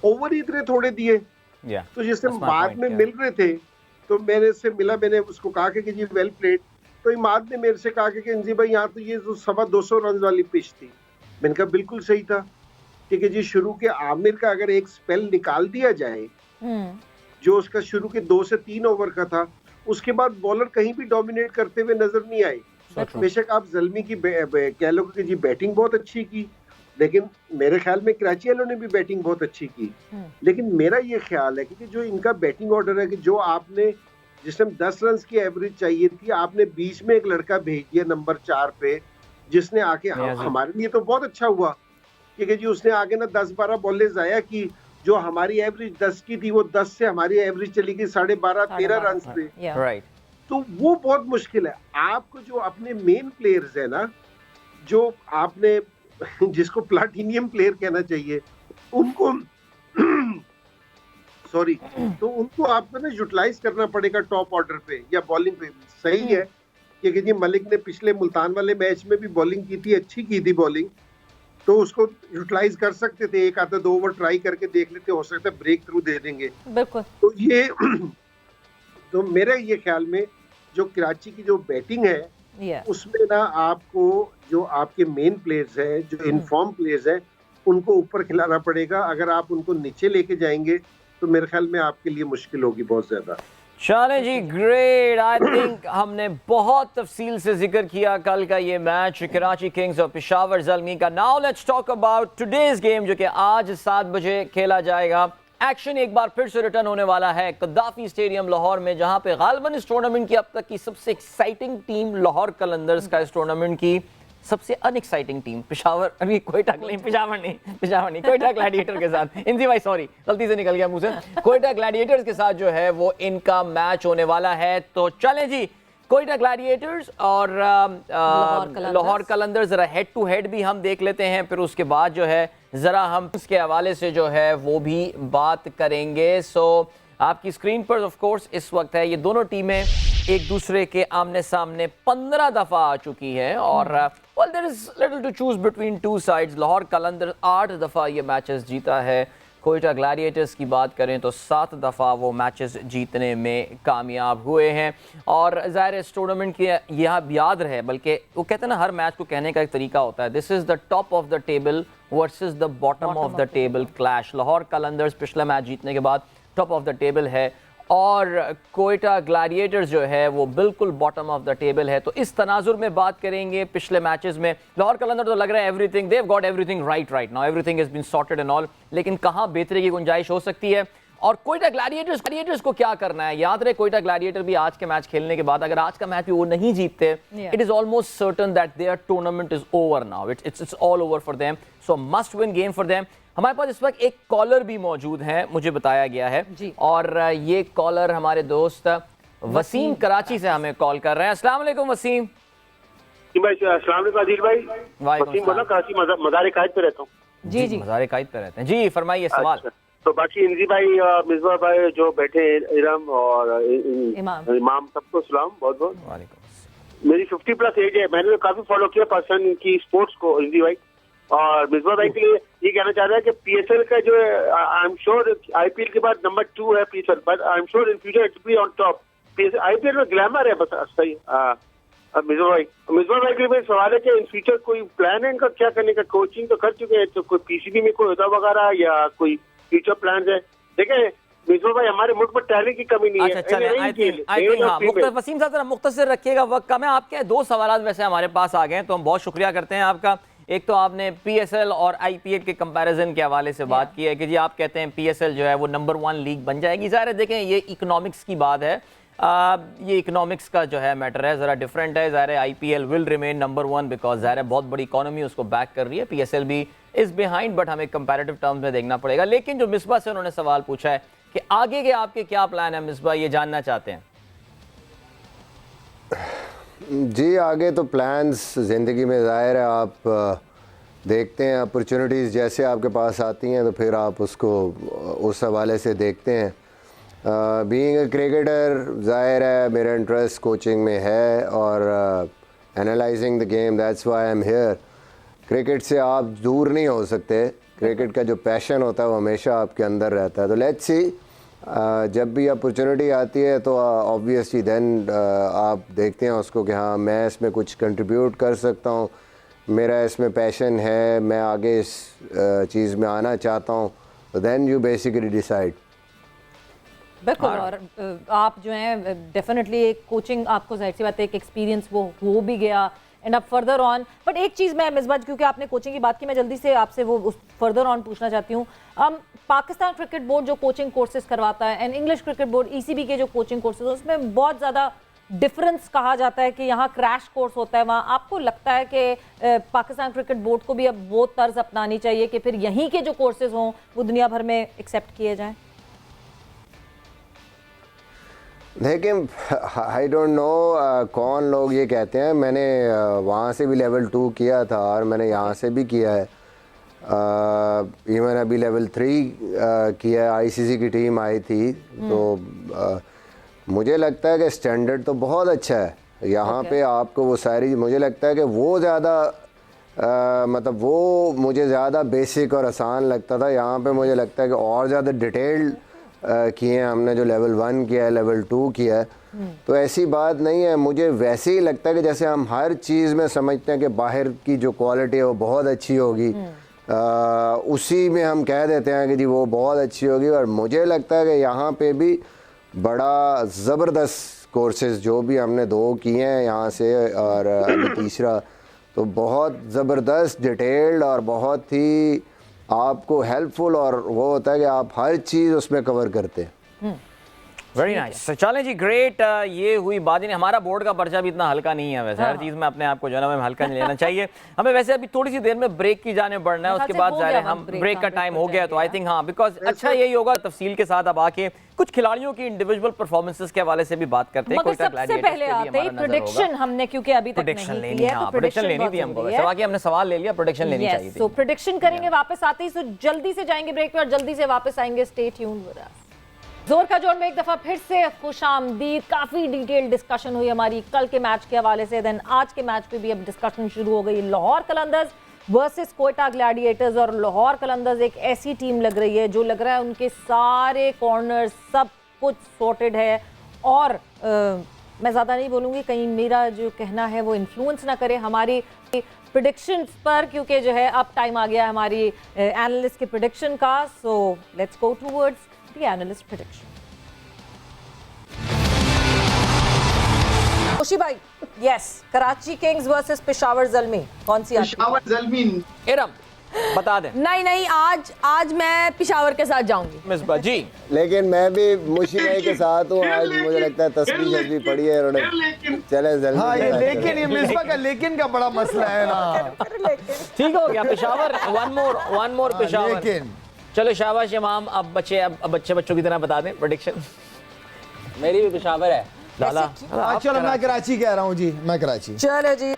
ओवर इतने थोड़े दिए, तो जिससे बाद में मिल रहे थे तो मैंने से मिला, मैंने उसको कहा कि जी वेल प्लेड। तो इमाद ने मेरे से कहा कि इंजी भाई यहाँ तो ये 225 रन वाली पिच थी। मैंने कहा बिल्कुल सही था कि जी शुरू के आमिर का अगर एक स्पेल निकाल दिया जाए जो उसका शुरू के 2 से 3 ओवर का था, उसके बाद बॉलर कहीं भी डोमिनेट करते हुए नजर नहीं आए। बेशक आप जल्मी की कह लो कि जी बैटिंग बहुत अच्छी की, लेकिन मेरे ख्याल में कराची वालों ने भी बैटिंग बहुत अच्छी की। लेकिन मेरा ये ख्याल है कि जो इनका बैटिंग ऑर्डर है कि जो आपने जिस टाइम 10 रन की एवरेज चाहिए थी, आपने बीच में एक लड़का भेज दिया नंबर 4 पे, जिसने आके हमारे लिए तो बहुत अच्छा हुआ कि जी उसने आगे ना 10-12 बॉलें जाया की। जो हमारी एवरेज 10 की थी वो 10 से हमारी एवरेज चली गई 12.5-13 रन पे। राइट, तो वो बहुत मुश्किल है। आपको जो अपने मेन प्लेयर्स है ना, जो आपने जिसको प्लाटिनियम प्लेयर कहना चाहिए, उनको सॉरी, तो उनको आपको ना यूटिलाइज करना पड़ेगा टॉप ऑर्डर पे या बॉलिंग पे। सही है कि जी मलिक ने पिछले मुल्तान वाले मैच में भी बॉलिंग की थी, अच्छी की थी बॉलिंग, तो उसको यूटिलाइज कर सकते थे। एक आधा 2 ओवर ट्राई करके देख लेते, हो सकता है ब्रेक थ्रू दे देंगे। बिल्कुल। तो ये तो मेरे ये ख्याल में जो कराची की जो बैटिंग है उसमें ना आपको जो आपके मेन प्लेयर्स हैं, जो इनफॉर्म प्लेयर्स हैं, उनको ऊपर खिलाना पड़ेगा। अगर आप उनको नीचे लेके जाएंगे तो मेरे ख्याल में आपके लिए मुश्किल होगी बहुत ज्यादा। चलें जी, ग्रेट। आई थिंक हमने बहुत तफसील से जिक्र किया कल का ये मैच कराची किंग्स और पेशावर ज़ल्मी का। Now let's talk about today's game जो कि आज 7 बजे खेला जाएगा। एक्शन एक बार फिर से रिटर्न होने वाला है कद्दाफी स्टेडियम लाहौर में, जहां पे गालिबन इस टूर्नामेंट की अब तक की सबसे एक्साइटिंग टीम लाहौर कलंदर्स का इस टूर्नामेंट की सबसे अनएक्साइटिंग टीम पेशावर, अभी कोयटा नहीं, पेशावर नहीं, कोयटा ग्लैडिएटर के साथ, इंजी भाई सॉरी गलती से निकल गया मुंह से, कोयटा ग्लैडिएटर्स के साथ जो है वो इनका मैच होने वाला है। तो चलें जी, कोयटा ग्लैडिएटर्स और लाहौर कलंदर्स जरा हेड टू हेड भी हम देख लेते हैं, फिर उसके बाद जो है जरा हम इसके हवाले से जो है वो भी बात करेंगे। सो आपकी स्क्रीन पर ऑफ कोर्स इस वक्त है, ये दोनों टीमें एक दूसरे के आमने सामने 15 दफा आ चुकी है और well there is little to choose between two sides। Lahore कलंदर 8 दफा ये मैचेस जीता है, कोयटा ग्लैडिएटर्स की बात करें तो 7 दफा वो मैचेस जीतने में कामयाब हुए हैं। और ज़ाहिर इस टूर्नामेंट की यह याद रहे, बल्कि वो कहते हैं ना हर मैच को कहने का एक तरीका होता है, this is the top of the table versus the bottom of the table clash. Lahore Qalandars पिछला मैच जीतने के बाद टॉप ऑफ द टेबल है और कोयटा ग्लैडिएटर्स जो है वो बिल्कुल बॉटम ऑफ द टेबल है। तो इस तनाजुर में बात करेंगे पिछले मैचेस में। लाहौर कलंदर तो लग रहा है everything, they have got everything right now, everything has been sorted and all, लेकिन कहां बेहतरी की गुंजाइश हो सकती है और कोयटा ग्लैडिएटर्स को क्या करना है? याद रहे कोयटा ग्लैडिएटर भी आज के मैच खेलने के बाद अगर आज का मैच भी वो नहीं जीतते, it is almost certain that their tournament is over now. It's all over for them. So must win game for them. हमारे पास इस वक्त एक कॉलर भी मौजूद है, मुझे बताया गया है, और ये कॉलर हमारे दोस्त वसीम कराची से हमें कॉल कर रहे हैं. अस्सलाम वालेकुम वसीम. जी भाई, अस्सलाम वालेकुम आदिल भाई. वसीम बोला, कराची मज़ार कायद पे रहता हूँ. जी जी, मज़ार कायद पे रहते हैं जी. फरमाइए सवाल. अच्छा, तो बाकी इंजी भाई, मिसबा भाई जो बैठे, इरम और इमाम, सबको सलाम बहुत बहुत. वालेकुम. मेरी 50+ एज है. मैंने तो काफी फॉलो किया पर्सन की स्पोर्ट्स को, इंजी भाई. और मिसबा भाई के लिए ये कहना चाह रहा है कि पीएसएल का जो आई एम श्योर आईपीएल के बाद नंबर 2 है PSL, but I am sure in future it be on top. IPL में ग्लैमर है बस. सही. मिसबा भाई के लिए सवाल है कि इन फ्यूचर कोई प्लान है इनका क्या करने का? कोचिंग तो कर चुके हैं, तो कोई पीसीबी में कोई होता वगैरह या कोई फ्यूचर प्लान है? देखें मिसबा भाई, हमारे मुल्क में टैलेंट की कमी नहीं है. अच्छा चलें, आई थिंक वसीम साहब जरा मुख्तसर रखिएगा, वक्त कम है. आपके 2 सवाल वैसे हमारे पास आ गए हैं, तो हम बहुत शुक्रिया करते हैं आपका. एक तो आपने पीएसएल और आईपीएल के कंपैरिजन के हवाले से बात की है कि जी आप कहते हैं पीएसएल जो है वो नंबर 1 लीग बन जाएगी. ज़ाहिर है देखें ये इकोनॉमिक्स की बात है, ये इकोनॉमिक्स का जो है मैटर है, ज़रा डिफरेंट है. ज़ाहिर है IPL will remain number 1 because ज़ाहिर है बहुत बड़ी इकोनॉमी उसको बैक कर रही है. पीएसएल भी इज बिहाइंड, बट हमें कंपैरेटिव टर्म्स में देखना पड़ेगा. लेकिन जो मिसबा से उन्होंने सवाल पूछा है कि आगे के आपके क्या प्लान है मिसबा, ये जानना चाहते हैं. जी आगे तो प्लान्स ज़िंदगी में ज़ाहिर है आप देखते हैं, अपॉर्चुनिटीज़ जैसे आपके पास आती हैं तो फिर आप उसको उस हवाले से देखते हैं. बीइंग अ क्रिकेटर ज़ाहिर है मेरा इंटरेस्ट कोचिंग में है और analysing the game, that's why I am here. Cricket से आप दूर नहीं हो सकते. क्रिकेट का जो पैशन होता है वो हमेशा आपके अंदर रहता है. तो लेट्स सी, जब भी अपॉर्चुनिटी आती है तो ऑब्वियसली देन आप देखते हैं उसको कि हाँ मैं इसमें कुछ कंट्रीब्यूट कर सकता हूँ, मेरा इसमें पैशन है, मैं आगे इस चीज़ में आना चाहता हूँ. तो देन यू बेसिकली डिसाइड. बिल्कुल. और आप जो हैं डेफिनेटली एक कोचिंग आपको जाहिर सी बात है एक एक्सपीरियंस वो हो भी गया एंड अब फर्दर ऑन. बट एक चीज़ मैं मिसबा, क्योंकि आपने कोचिंग की बात की, मैं जल्दी से आपसे वो उस फर्दर ऑन पूछना चाहती हूँ. पाकिस्तान क्रिकेट बोर्ड जो कोचिंग कोर्सेज करवाता है and English cricket board ECB के जो कोचिंग कोर्सेज उसमें बहुत ज़्यादा डिफरेंस कहा जाता है कि यहाँ क्रैश कोर्स होता है, वहाँ आपको लगता है कि पाकिस्तान क्रिकेट बोर्ड को भी अब वो तर्ज अपनानी चाहिए कि फिर यहीं के जो कोर्सेज हों वो दुनिया भर में एक्सेप्ट किए जाएं? लेकिन आई डोंट नो कौन लोग ये कहते हैं. मैंने वहाँ से भी लेवल 2 किया था और मैंने यहाँ से भी किया है. इवन अभी लेवल 3 किया है. आईसीसी की टीम आई थी तो मुझे लगता है कि स्टैंडर्ड तो बहुत अच्छा है यहाँ पे. आपको वो सारी, मुझे लगता है कि वो ज़्यादा मतलब वो मुझे ज़्यादा बेसिक और आसान लगता था. यहाँ पे मुझे लगता है कि और ज़्यादा डिटेल्ड किए हैं हमने. जो लेवल 1 किया है, लेवल 2 किया है, तो ऐसी बात नहीं है. मुझे वैसे ही लगता है कि जैसे हम हर चीज़ में समझते हैं कि बाहर की जो क्वालिटी है वो बहुत अच्छी होगी, उसी में हम कह देते हैं कि जी वो बहुत अच्छी होगी. और मुझे लगता है कि यहाँ पे भी बड़ा ज़बरदस्त कोर्सेज जो भी हमने 2 किए हैं यहाँ से और अभी तीसरा, तो बहुत ज़बरदस्त डिटेल्ड और बहुत ही आपको हेल्पफुल, और वो होता है कि आप हर चीज़ उसमें कवर करते हैं. Very nice. चलें जी, ग्रेट. ये हुई बात ही नहीं. हमारा बोर्ड का पर्चा भी इतना हल्का नहीं है वैसे. हर चीज़ में अपने आप को जो है ना हल्का नहीं लेना चाहिए. हमें वैसे अभी थोड़ी सी देर में ब्रेक की जाने बढ़ना है, उसके बाद ज़ाहिर है हम ब्रेक का टाइम हो गया. तो आई थिंक हाँ, बिकॉज अच्छा यही होगा तफसील के साथ अब आके कुछ खिलाड़ियों की इंडिविजुअल परफॉर्मेंसेस के हवाले से भी बात करते हैं. सबसे पहले आते ही प्रेडिक्शन हमने, क्योंकि अभी तक नहीं की है, तो प्रेडिक्शन लेनी थी हमको. वैसे बाकी हमने सवाल ले लिया, प्रेडिक्शन लेनी चाहिए थी. तो प्रेडिक्शन करेंगे वापस आते ही. तो जल्दी से जाएंगे ब्रेक पे और जल्दी से वापस आएंगे. Stay tuned with us. जोर का जोर में एक दफा फिर से खुशामदीद. काफी डिटेल डिस्कशन हुई हमारी कल के मैच के हवाले से. देन आज के मैच पे भी अब डिस्कशन शुरू हो गई. Lahore Qalandars versus Quetta Gladiators. और लाहौर कलंदर्स एक ऐसी टीम लग रही है जो लग रहा है उनके सारे कॉर्नर्स सब कुछ सॉर्टेड है. और मैं ज़्यादा नहीं बोलूँगी, कहीं मेरा जो कहना है वो इन्फ्लुएंस ना करे हमारी प्रेडिक्शंस पर, क्योंकि जो है अब टाइम आ गया हमारी एनालिस्ट के प्रेडिक्शन का. So let's go towards the analyst prediction. खुशी भाई, yes, Karachi Kings versus Peshawar Zalmi, कौन सी आती है? पेशावर ज़ल्मी. इरम. बता दें नहीं नहीं, आज मैं पिशावर के साथ जाऊंगी। मिसबा जी। लेकिन मैं भी मुशी भाई के साथ हूँ आज, मुझे लगता है तस्वीर पड़ी है उन्होंने। चले जल्दी। हाँ, ये लेकिन ये मिसबा का लेकिन का बड़ा मसला है ना। ठीक हो गया पेशावर। One more Peshawar. लेकिन चलो शाबाश इमाम। अब बच्चों की तरह बता दें प्रेडिक्शन। मेरी भी पेशावर है। लाला चलो मैं कराची कह रहा हूँ जी, मैं कराची। चलो जी।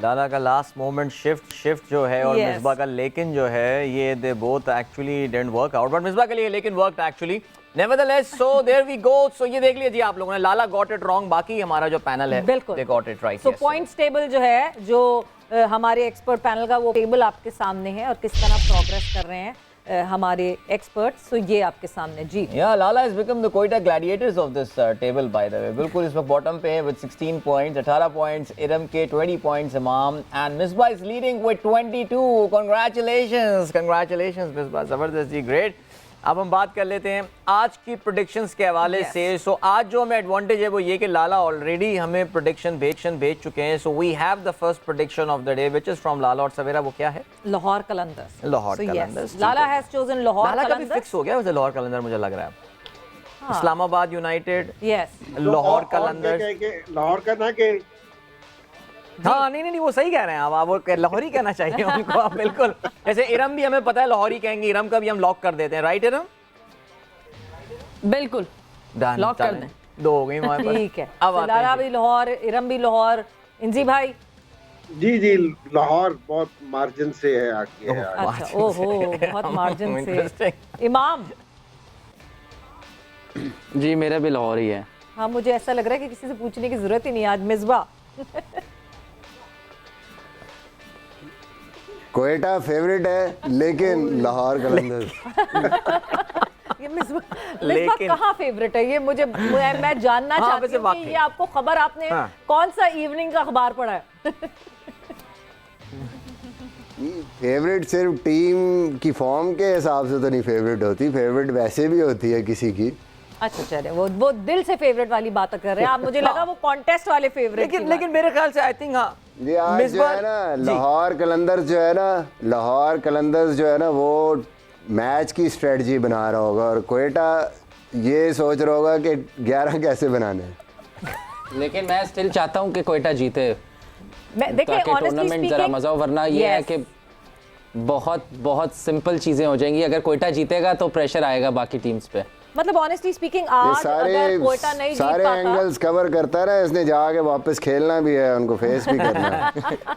लाला का लास्ट मोमेंट शिफ्ट जो है और Yes. मिसबा का लेकिन जो है ये they both actually didn't work out, but Misbah के लिए लेकिन worked actually nevertheless. So there we go. So ये देख लीजिए आप लोगों ने, लाला गॉट इट रॉन्ग, बाकी हमारा जो पैनल है बिल्कुल दे got it right. So points table जो है, जो हमारे एक्सपर्ट पैनल का वो टेबल आपके सामने है और किस तरह प्रोग्रेस कर रहे हैं हमारे एक्सपर्ट्स। सो ये आपके सामने जी। Yeah, Lala has become the Quetta gladiators of this table, by the way. बिल्कुल इस वक्त बॉटम पे है with 16 points, 18 points, इरम के 20 points, इमाम, and Misbah is leading with 22. Congratulations, Misbah, जबरदस्त जी, great. अब हम बात कर लेते हैं आज की प्रेडिक्शंस के हवाले से। सो आज जो हमें एडवांटेज है वो ये कि लाला ऑलरेडी हमें प्रेडिक्शन भेज चुके हैं। So we have the first prediction of the day which is from Lala. और सवेरा वो क्या है? लाहौर कलंदर्स। लाहौर कलंदर्स। लाला हैज चोजन लाहौर लाला का भी कलंदर्स। फिक्स हो गया वैसे लाहौर कलंदर, मुझे लग रहा है। Islamabad United, yes, Lahore Qalandars. लाहौर का ना के हाँ नहीं वो सही कह रहे हैं आप वो लाहौरी कहना चाहिए उनको आप, बिल्कुल। जैसे इरम भी हमें पता है लाहौरी कहेंगे, इरम का भी हम लॉक कर देते हैं, राइट इरम? बिल्कुल लॉक कर दें। दो हो गई हमारे पास। ठीक है। अब तो लाला भी लाहौर, इरम भी लाहौर, इंजी भाई जी लाहौर बहुत मार्जिन से है आगे है। अच्छा, ओहो, बहुत मार्जिन से। इमाम जी मेरा भी लाहौर ही है। हाँ, मुझे ऐसा लग रहा है कि किसी से पूछने की जरूरत ही नहीं आज। मिसबा क्वेटा फेवरेट है लेकिन लाहौर कलंदर्स। ये मिसबा लेकिन- कहाँ फेवरेट है ये? मैं जानना हाँ, चाहती वैसे हूँ कि वाकई। ये आपको खबर, आपने हाँ। कौन सा इवनिंग का अखबार पढ़ा है? फेवरेट सिर्फ टीम की फॉर्म के हिसाब से तो नहीं फेवरेट होती, फेवरेट वैसे भी होती है किसी की। अच्छा चले, वो दिल से फेवरेट वाली बात कर रहे हैं आप। मुझे लगा वो कॉन्टेस्ट वाले फेवरेट। लेकिन मेरे ख्याल से आई थिंक हाँ ये आज जो है ना लाहौर कलंदर्स जो है ना वो मैच की स्ट्रेटजी बना रहा होगा और क्वेटा ये सोच रहा होगा कि 11 कैसे बनाने हैं। लेकिन मैं स्टिल चाहता हूँ कि क्वेटा जीते, देखिए ताकि ऑनेस्टली टूर्नामेंट जरा स्पीकिंग, मजा हो। वरना ये है कि बहुत सिंपल चीजें हो जाएंगी। अगर क्वेटा जीतेगा तो प्रेशर आएगा बाकी टीम्स पे। मतलब ऑनेस्टली स्पीकिंग ये आज अगर क्वेटा नहीं जीत सारे पाता, एंगल्स कवर करता रहा, इसने जाके वापस खेलना भी है, उनको फेस भी करना है।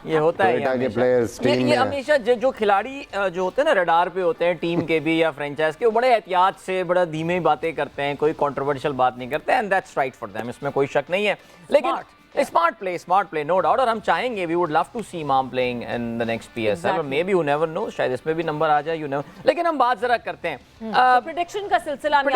ये होता है क्वेटा के हमेशा। प्लेयर्स टीम ये में हमेशा जो खिलाड़ी जो होते हैं ना रडार पे होते हैं टीम के भी या फ्रेंचाइज के, वो बड़े एहतियात से बड़ा धीमे बातें करते हैं, कोई कंट्रोवर्शियल बात नहीं करते, and that's right for them, इसमें कोई शक नहीं है। लेकिन स्मार्ट प्ले नो डाउट। और हम चाहेंगे, वी वुड लव टू सी इमाम playing in the next PSL, may be you never know, शायद इसमें भी नंबर आ जाए, यू नेवर। लेकिन हम बात जरा करते हैं प्रेडिक्शन का सिलसिला हमने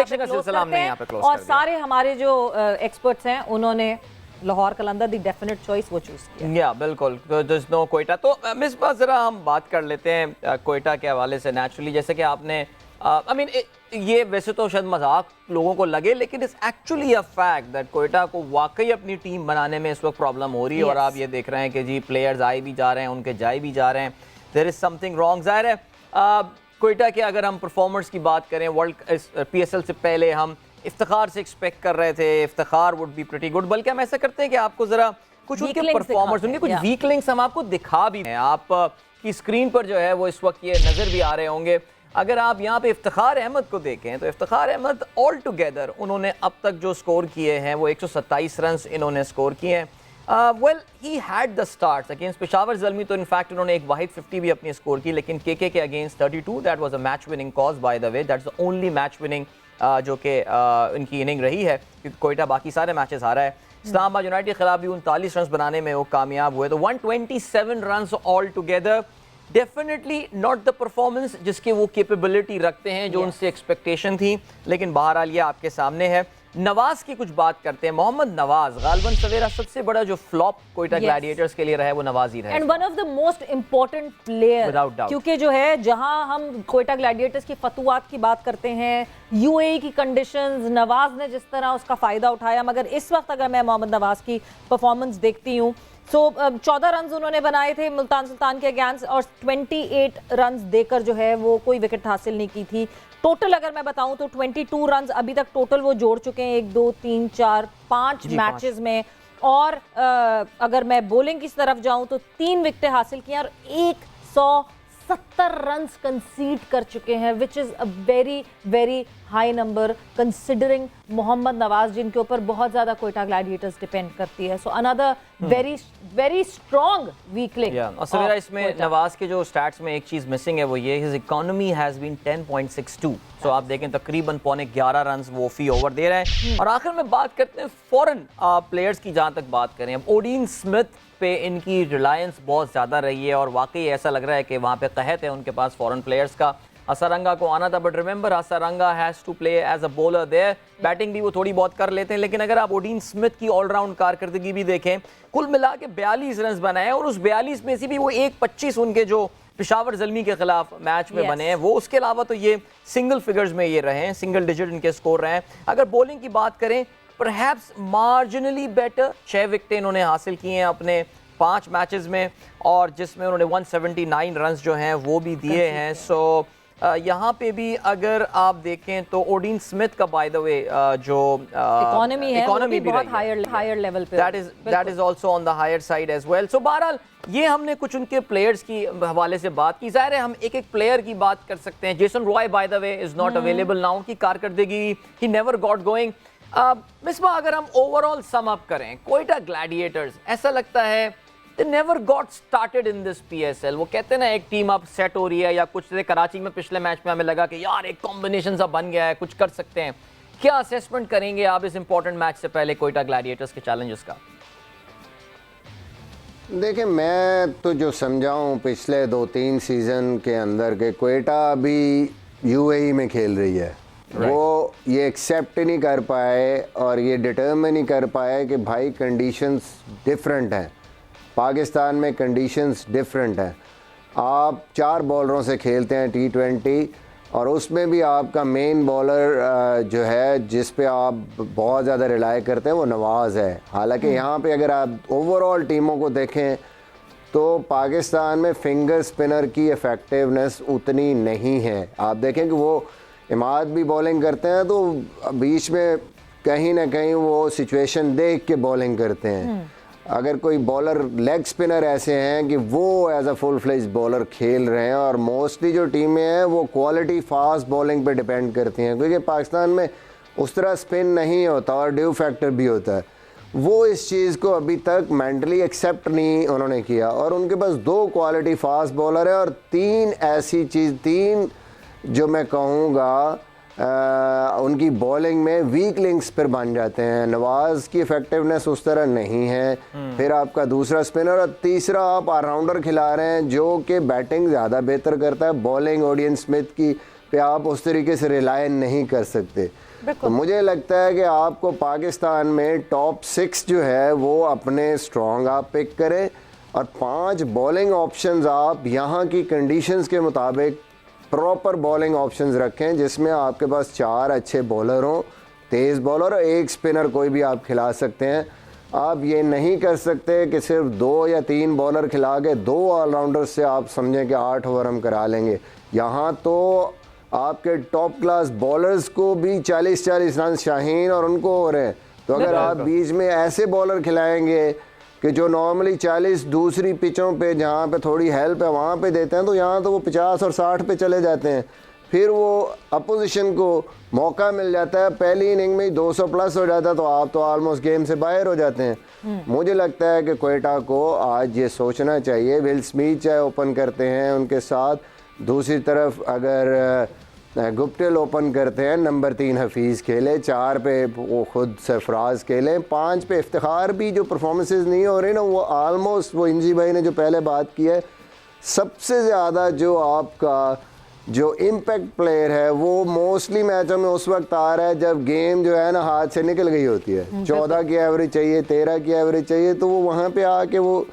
यहाँ पे क्लोज और कर दिया। सारे हमारे जो एक्सपर्ट्स हैं उन्होंने लाहौर कलंदर दी डेफिनेट चॉइस वो चूज किया। या बिल्कुल, there's no क्वेटा। तो मिसबा जरा हम बात कर लेते हैं क्वेटा के हवाले से। नेचुरली जैसे कि आपने आई मीन ये वैसे तो शायद मजाक लोगों को लगे, लेकिन it's actually a fact that Quetta को वाकई अपनी टीम बनाने में इस वक्त प्रॉब्लम हो रही है। और आप ये देख रहे हैं कि जी प्लेयर्स आए भी जा रहे हैं, उनके जाए भी जा रहे हैं, देयर इज समथिंग रॉन्ग। जाहिर है क्वेटा के अगर हम परफॉर्मर्स की बात करें, वर्ल्ड पीएसएल से पहले हम इफ्तिखार से एक्सपेक्ट कर रहे थे Iftikhar would be pretty good, बल्कि हम ऐसा करते हैं कि आपको जरा कुछ उनके Weak links परफॉर्मर्स, उनके कुछ दिखाते हैं, वीक लिंक्स हम आपको दिखा भी हैं। आप की स्क्रीन पर जो है वो इस वक्त ये नज़र भी आ रहे होंगे। अगर आप यहाँ पे इफ्तिखार अहमद को देखें तो इफ्तिखार अहमद ऑल टुगेदर उन्होंने अब तक जो स्कोर किए हैं वो 127 रन इन्होंने स्कोर किए हैं। Well he had the start against Peshawar Zalmi, तो इनफैक्ट उन्होंने एक वाहिद 50 भी अपनी स्कोर की, लेकिन केके के against 32, that was a match winning cause by the way, that's the only match winning जो कि इनकी इनिंग रही है, क्योंकि कोयटा बाकी सारे मैचेस हारा है। इस्लामाबाद यूनाइटेड के खिलाफ भी 39 रन बनाने में वो कामयाब हुए, तो 127 run all together. Definitely not the performance जिसके वो कैपेबिलिटी रखते हैं, जो उनसे एक्सपेक्टेशन थी, लेकिन बहरहाल ये आपके सामने है। नवाज की कुछ बात करते हैं। मोहम्मद नवाज गालिबन सवेरा सबसे बड़ा जो फ्लॉप कोयटा ग्लैडिएटर्स के लिए रहा है वो नवाज ही रहा है, and one of the most important player, Without doubt. क्योंकि जो है जहां हम कोयटा ग्लैडिएटर्स की फतुआत की बात करते हैं, यूएई की कंडीशंस, नवाज ने जिस तरह उसका फायदा उठाया, मगर इस वक्त अगर मैं मोहम्मद नवाज की परफॉर्मेंस देखती हूँ, सो 14 रन उन्होंने बनाए थे मुल्तान सुल्तान के अगेंस्ट और 28 रन देकर जो है वो कोई विकेट हासिल नहीं की थी। टोटल अगर मैं बताऊं तो 22 रन अभी तक टोटल वो जोड़ चुके हैं 1 2 3 4 5 मैचेस में। और अगर मैं बॉलिंग की तरफ जाऊं तो 3 विकेटें हासिल की हैं और 170 रन कंसीड कर चुके हैं, which is a very very high number considering Mohammad Nawaz जिनके ऊपर बहुत ज़्यादा कोयटा ग्लैडिएटर्स डिपेंड करती है। So another very very strong weakling. और सवेरा इसमें नवाज के जो स्टैट्स में एक चीज़ मिसिंग है वो ये हिज इकोनॉमी हैज़ बीन 10.62। सो आप देखें तकरीबन 11.25 रन वो फी ओवर दे रहे हैं। और आखिर में बात करते हैं फॉरेन प्लेयर्स की, जहाँ तक बात करें अब ओडीन स्मिथ पे इनकी रिलायंस बहुत ज़्यादा रही है और वाकई ऐसा लग रहा है कि वहाँ पे कहत है उनके पास फॉरेन प्लेयर्स का। हसारंगा को आना था but remember Hasaranga has to play as a bowler there, batting भी वो थोड़ी बहुत कर लेते हैं। लेकिन अगर आप ओडीन स्मिथ की ऑलराउंड कारकर्दगी भी देखें, कुल मिला के 42 रन बनाए और उस 42 में से भी वो 1.25 उनके जो पेशावर ज़ल्मी के खिलाफ मैच में बने हैं वो, उसके अलावा तो ये सिंगल फिगर्स में ये रहे हैं, सिंगल डिजिट इनके स्कोर रहे हैं। अगर बॉलिंग की बात करें परहैप्स मार्जिनली बेटर, 6 विकेटें इन्होंने हासिल की हैं अपने 5 मैचेस में और जिसमें उन्होंने 179 रन जो हैं वो भी दिए हैं। सो यहाँ पे भी अगर आप देखें तो ओडीन स्मिथ का बाय द वे जो इकोनॉमी है वो भी बहुत हायर लेवल पे, that is also on the higher side as well. So बहरहाल ये हमने कुछ उनके प्लेयर्स की हवाले से बात की, जाहिर है हम एक एक प्लेयर की बात कर सकते हैं। Jason Roy by the way is not available now की कारकर्दगी he never got going. Misbah अगर हम ओवरऑल सम अप करें कोयटा ग्लैडिएटर्स, ऐसा लगता है they never got started in this PSL। वो कहते हैं ना एक टीम अब सेट हो रही है या कुछ, कराची में पिछले मैच में हमें लगा कि यार एक कॉम्बिनेशन सा बन गया है, कुछ कर सकते हैं। क्या असेसमेंट करेंगे आप इस इंपॉर्टेंट मैच से पहले कोयटा ग्लैडिएटर्स के चैलेंजेस का? देखिए मैं तो जो समझाऊं पिछले 2-3 सीज़न के अंदर के कोयटा अभी यूएई में खेल रही है। वो ये एक्सेप्ट नहीं कर पाए और ये डिटर्मिन नहीं कर पाए कि भाई कंडीशंस डिफरेंट हैं, पाकिस्तान में कंडीशंस डिफरेंट हैं। आप 4 बॉलरों से खेलते हैं T20 और उसमें भी आपका मेन बॉलर जो है जिस पे आप बहुत ज़्यादा रिलाई करते हैं वो नवाज़ है। हालांकि यहाँ पे अगर आप ओवरऑल टीमों को देखें तो पाकिस्तान में फिंगर स्पिनर की इफ़ेक्टिवनेस उतनी नहीं है। आप देखें कि वो इमाद भी बॉलिंग करते हैं तो बीच में कहीं ना कहीं वो सिचुएशन देख के बॉलिंग करते हैं। अगर कोई बॉलर लेग स्पिनर ऐसे हैं कि वो as a full fledge bowler खेल रहे हैं और मोस्टली जो टीमें हैं वो क्वालिटी फास्ट बॉलिंग पे डिपेंड करती हैं, क्योंकि पाकिस्तान में उस तरह स्पिन नहीं होता और ड्यू फैक्टर भी होता है। वो इस चीज़ को अभी तक मेंटली एक्सेप्ट नहीं उन्होंने किया और उनके पास 2 क्वालिटी फास्ट बॉलर है और 3 ऐसी चीज़, 3 जो मैं कहूँगा उनकी बॉलिंग में वीक लिंक्स पर बन जाते हैं। नवाज़ की इफेक्टिवनेस उस तरह नहीं है, फिर आपका दूसरा स्पिनर और तीसरा आप ऑलराउंडर खिला रहे हैं जो कि बैटिंग ज़्यादा बेहतर करता है। बॉलिंग ओडियन स्मिथ की पे आप उस तरीके से रिलाय नहीं कर सकते। तो मुझे लगता है कि आपको पाकिस्तान में टॉप 6 जो है वो अपने स्ट्रॉन्ग आप पिक करें और 5 बॉलिंग ऑप्शंस आप यहाँ की कंडीशंस के मुताबिक प्रॉपर बॉलिंग ऑप्शंस रखें जिसमें आपके पास 4 अच्छे बॉलर हों, तेज़ बॉलर और 1 स्पिनर कोई भी आप खिला सकते हैं। आप ये नहीं कर सकते कि सिर्फ 2 या 3 बॉलर खिला के 2 ऑलराउंडर से आप समझें कि 8 ओवर हम करा लेंगे। यहाँ तो आपके टॉप क्लास बॉलर्स को भी 40-40 रन शाहीन और उनको हो रहे हैं। तो अगर आप बीच में ऐसे बॉलर खिलाएंगे कि जो नॉर्मली 40 दूसरी पिचों पे जहाँ पे थोड़ी हेल्प है वहाँ पे देते हैं तो यहाँ तो वो 50 और 60 पे चले जाते हैं। फिर वो अपोजिशन को मौका मिल जाता है, पहली इनिंग में ही 200 प्लस हो जाता है तो आप तो ऑलमोस्ट गेम से बाहर हो जाते हैं। मुझे लगता है कि कोयटा को आज ये सोचना चाहिए, विल स्मिथ चाहे ओपन करते हैं उनके साथ, दूसरी तरफ अगर गुप्टिल ओपन करते हैं, नंबर 3 हफीज़ खेले, 4 पे वो खुद सरफराज खेले, 5 पे इफ्तिखार भी जो परफॉर्मेंसेस नहीं हो रही ना वो ऑलमोस्ट वो इंजी भाई ने जो पहले बात की है सबसे ज़्यादा जो आपका जो इम्पैक्ट प्लेयर है वो मोस्टली मैचों में उस वक्त आ रहा है जब गेम जो है ना हाथ से निकल गई होती है। 14 की एवरेज चाहिए, 13 की एवरेज चाहिए, तो वो वहाँ पे आके वो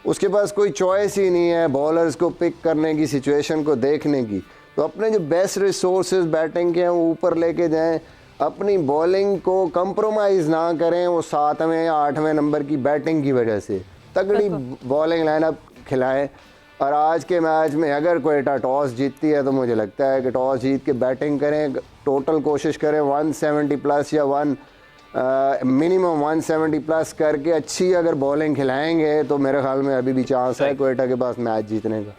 उसके पास कोई चॉइस ही नहीं है बॉलर्स को पिक करने की, सिचुएशन को देखने की। तो अपने जो बेस्ट रिसोर्सेज बैटिंग के हैं वो ऊपर लेके जाएं, अपनी बॉलिंग को कंप्रोमाइज़ ना करें वो 7वें या 8वें नंबर की बैटिंग की वजह से। तगड़ी बॉलिंग लाइनअप खिलाएं। और आज के मैच में अगर क्वेटा टॉस जीतती है तो मुझे लगता है कि टॉस जीत के बैटिंग करें, टोटल कोशिश करें 170 प्लस या मिनिमम 170 प्लस करके अच्छी अगर बॉलिंग खिलाएंगे तो मेरे ख्याल में अभी भी चांस है क्वेटा के पास मैच जीतने का।